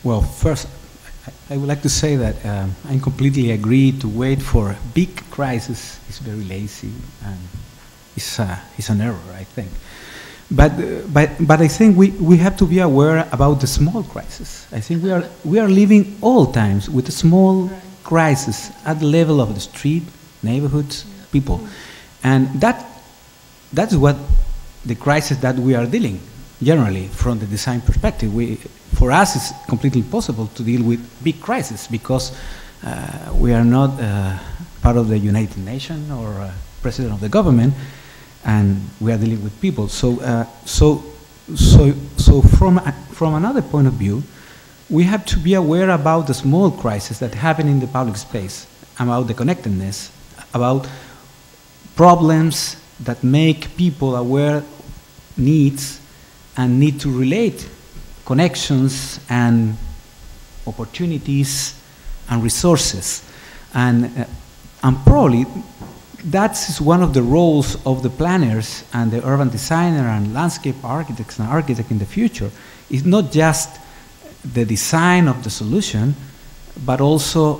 Well, first, I would like to say that I completely agree to wait for a big crisis is very lazy and it's an error, I think. But I think we have to be aware about the small crisis. I think we are living all times with a small crisis at the level of the street, neighborhoods, people, and that's what the crisis that we are dealing generally from the design perspective. For us, it's completely impossible to deal with big crises because we are not part of the United Nations or president of the government, and we are dealing with people. So from another point of view, we have to be aware about the small crises that happen in the public space, about the connectedness, about problems that make people aware needs and need to relate connections and opportunities and resources. And probably that's one of the roles of the planners and the urban designer and landscape architects and architects in the future. It's not just the design of the solution, but also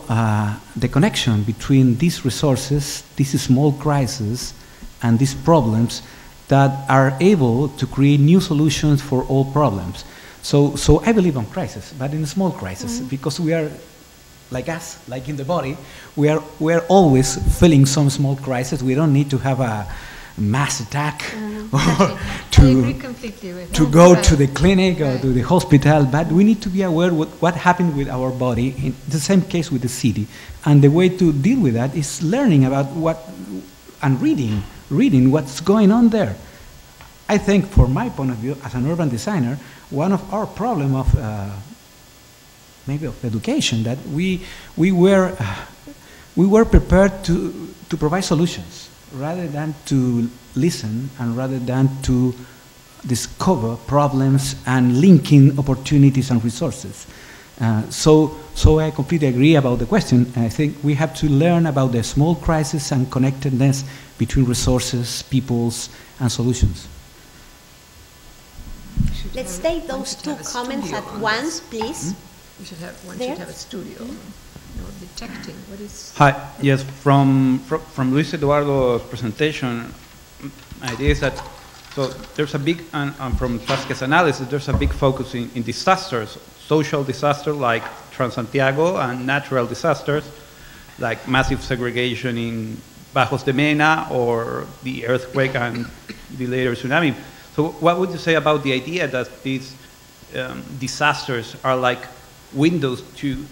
the connection between these resources, these small crises, and these problems that are able to create new solutions for all problems. So I believe on crisis, but in a small crisis, because we are, like us, like in the body, we are always feeling some small crisis. We don't need to have a mass attack or to go to the clinic or to the hospital, but we need to be aware what happened with our body, in the same case with the city. And the way to deal with that is learning about and reading what's going on there. I think, from my point of view, as an urban designer, one of our problem of maybe of education, that we were prepared to provide solutions rather than to listen and rather than to discover problems and linking opportunities and resources. So I completely agree about the question. I think we have to learn about the small crisis and connectedness between resources, peoples, and solutions. Let's take those two comments at once, please. We should have, one There. should have a studio. No, detecting, what is... Hi, yes, from Luis Eduardo's presentation, idea is that, so there's a big, and from Saskia's analysis, there's a big focus in disasters, social disasters like Transantiago, and natural disasters like massive segregation in Bajos de Mena or the earthquake and the later tsunami. So what would you say about the idea that these disasters are like windows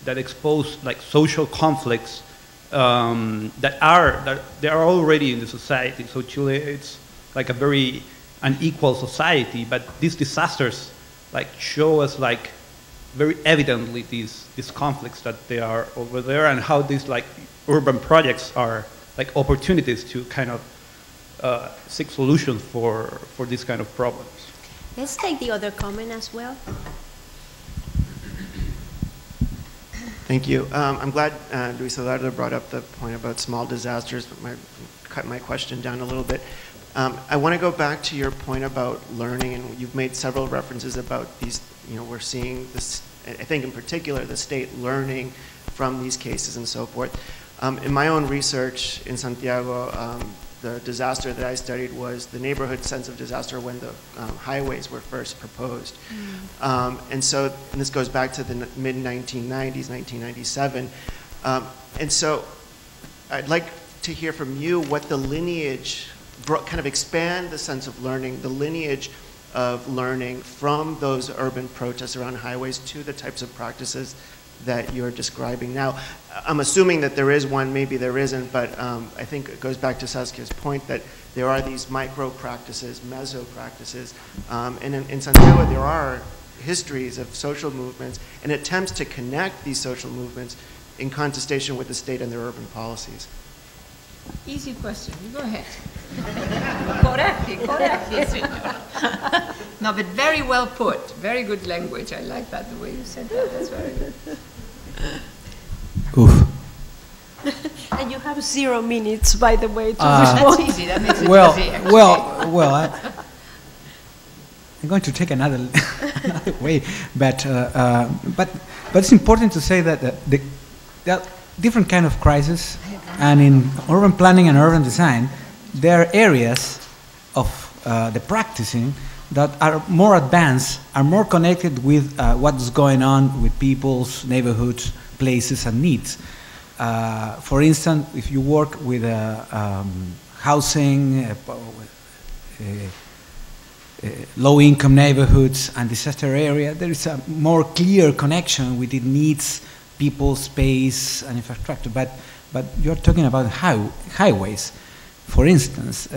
that expose like social conflicts that they are already in the society? So Chile, it's like a very unequal society, but these disasters like show us like very evidently these conflicts that they are over there, and how these like urban projects are like opportunities to kind of seek solutions for these kind of problems. Let's take the other comment as well. Thank you. I'm glad Luis Eduardo brought up the point about small disasters, but cut my question down a little bit. I want to go back to your point about learning, and you've made several references about these, we're seeing this, I think in particular, the state learning from these cases and so forth. In my own research in Santiago, the disaster that I studied was the neighborhood sense of disaster when the highways were first proposed. And this goes back to the mid-1990s, 1997. And so I'd like to hear from you what the lineage, kind of expand the sense of learning, the lineage of learning from those urban protests around highways to the types of practices that you're describing now. I'm assuming that there is one, maybe there isn't, but I think it goes back to Saskia's point that there are these micro practices, meso practices, and in Santiago there are histories of social movements and attempts to connect these social movements in contestation with the state and their urban policies. Easy question, you go ahead. Coraje, señor. No, but very well put, very good language. I like that, the way you said that, that's very good. Oof. And you have 0 minutes, by the way, to respond. That's easy, that makes it Well, easy. Actually. well, I'm going to take another way, but it's important to say that there are different kind of crises, and in urban planning and urban design, there are areas of the practicing that are more advanced, are more connected with what's going on with people's neighborhoods, places, and needs. For instance, if you work with housing, low-income neighborhoods and disaster area, there is a more clear connection with the needs, people, space, and infrastructure. But you're talking about highways, for instance.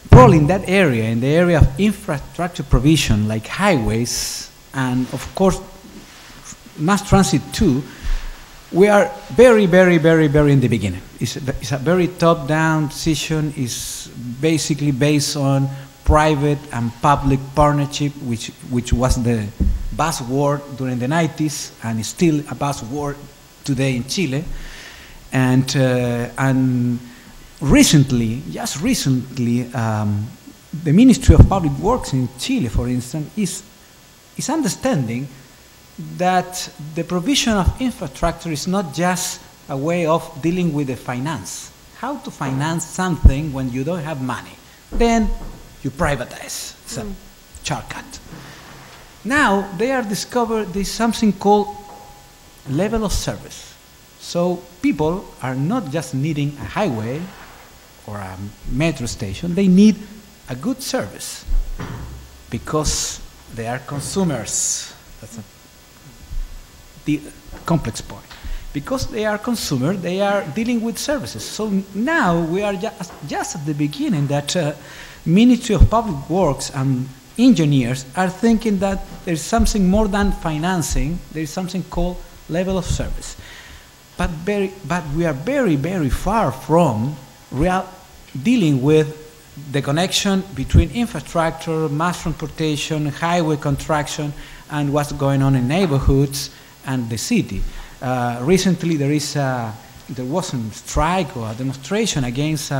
Probably in that area, in the area of infrastructure provision, like highways, and of course, mass transit too, we are very, very, very, very in the beginning. It's a very top-down decision. It's basically based on private and public partnership, which was the buzzword during the 90s, and is still a buzzword today in Chile. And recently, just recently, the Ministry of Public Works in Chile, for instance, is understanding that the provision of infrastructure is not just a way of dealing with the finance. How to finance something when you don't have money? Then you privatize. It's a shortcut. Now they are discovered there's something called level of service. So people are not just needing a highway or a metro station, they need a good service because they are consumers. That's the complex point. Because they are consumers, they are dealing with services. So now we are just at the beginning that Ministry of Public Works and engineers are thinking that there's something more than financing, there's something called level of service. But we are very, very far from dealing with the connection between infrastructure, mass transportation, highway construction, and what's going on in neighborhoods and the city. Recently there was a strike or a demonstration against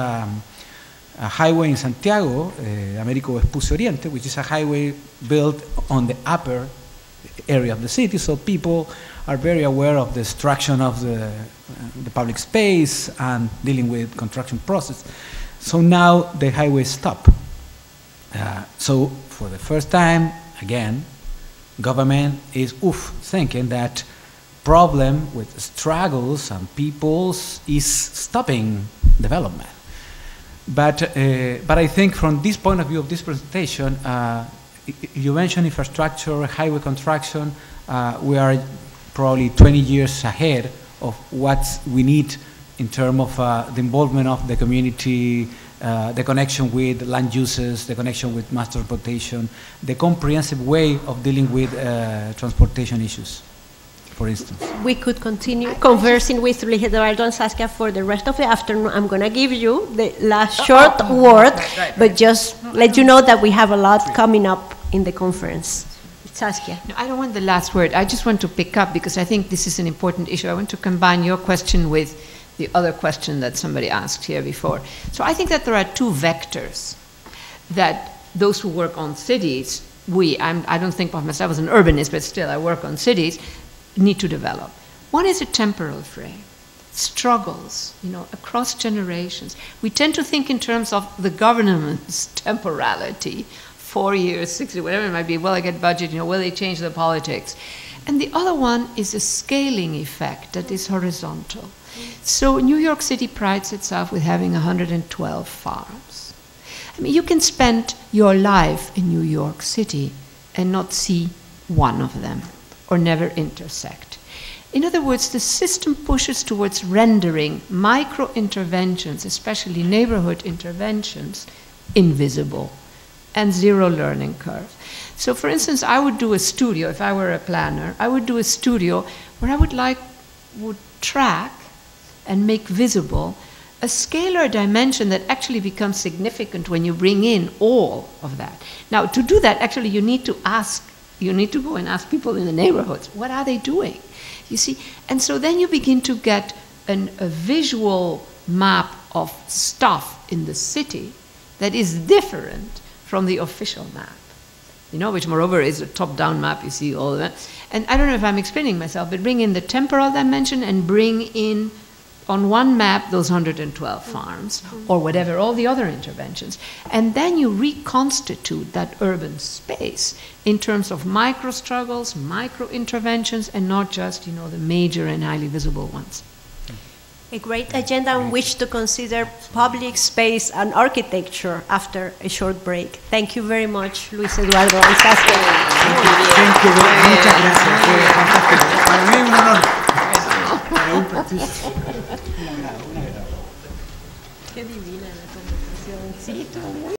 a highway in Santiago, Américo Vespucio Oriente, which is a highway built on the upper area of the city, so people are very aware of the destruction of the public space and dealing with construction process. So now the highway stopped. So for the first time, again, government is thinking that problem with struggles and peoples is stopping development. But I think from this point of view of this presentation, you mentioned infrastructure, highway construction, we are probably 20 years ahead of what we need in terms of the involvement of the community, the connection with land uses, the connection with mass transportation, the comprehensive way of dealing with transportation issues, for instance. We could continue conversing with Eduardo and Saskia for the rest of the afternoon. I'm going to give you the last short word, but just let you know that we have a lot coming up in the conference. Saskia. No, I don't want the last word. I just want to pick up, because I think this is an important issue. I want to combine your question with the other question that somebody asked here before. So I think that there are two vectors that those who work on cities, I don't think of myself as an urbanist, but still I work on cities, need to develop. One is a temporal frame, struggles, across generations. We tend to think in terms of the government's temporality, 4 years, 60, whatever it might be, will I get budget, will they change the politics? And the other one is a scaling effect that is horizontal. So New York City prides itself with having 112 farms. I mean, you can spend your life in New York City and not see one of them, or never intersect. In other words, the system pushes towards rendering micro-interventions, especially neighborhood interventions, invisible, and zero learning curve. So for instance, I would do a studio, if I were a planner, I would do a studio where I would track and make visible a scalar dimension that actually becomes significant when you bring in all of that. Now, to do that, actually, you need to go and ask people in the neighborhoods, what are they doing? You see, and so then you begin to get a visual map of stuff in the city that is different from the official map, which moreover is a top-down map, you see all of that. And I don't know if I'm explaining myself, but bring in the temporal dimension and bring in on one map those 112 farms, or whatever, all the other interventions. And then you reconstitute that urban space in terms of micro-struggles, micro-interventions, and not just, the major and highly visible ones. A great agenda on which to consider public space and architecture after a short break. Thank you very much, Luis Eduardo and Saskia. Thank you. Muchas gracias. Para mí un honor. Qué divina la conversación. Sí, todo muy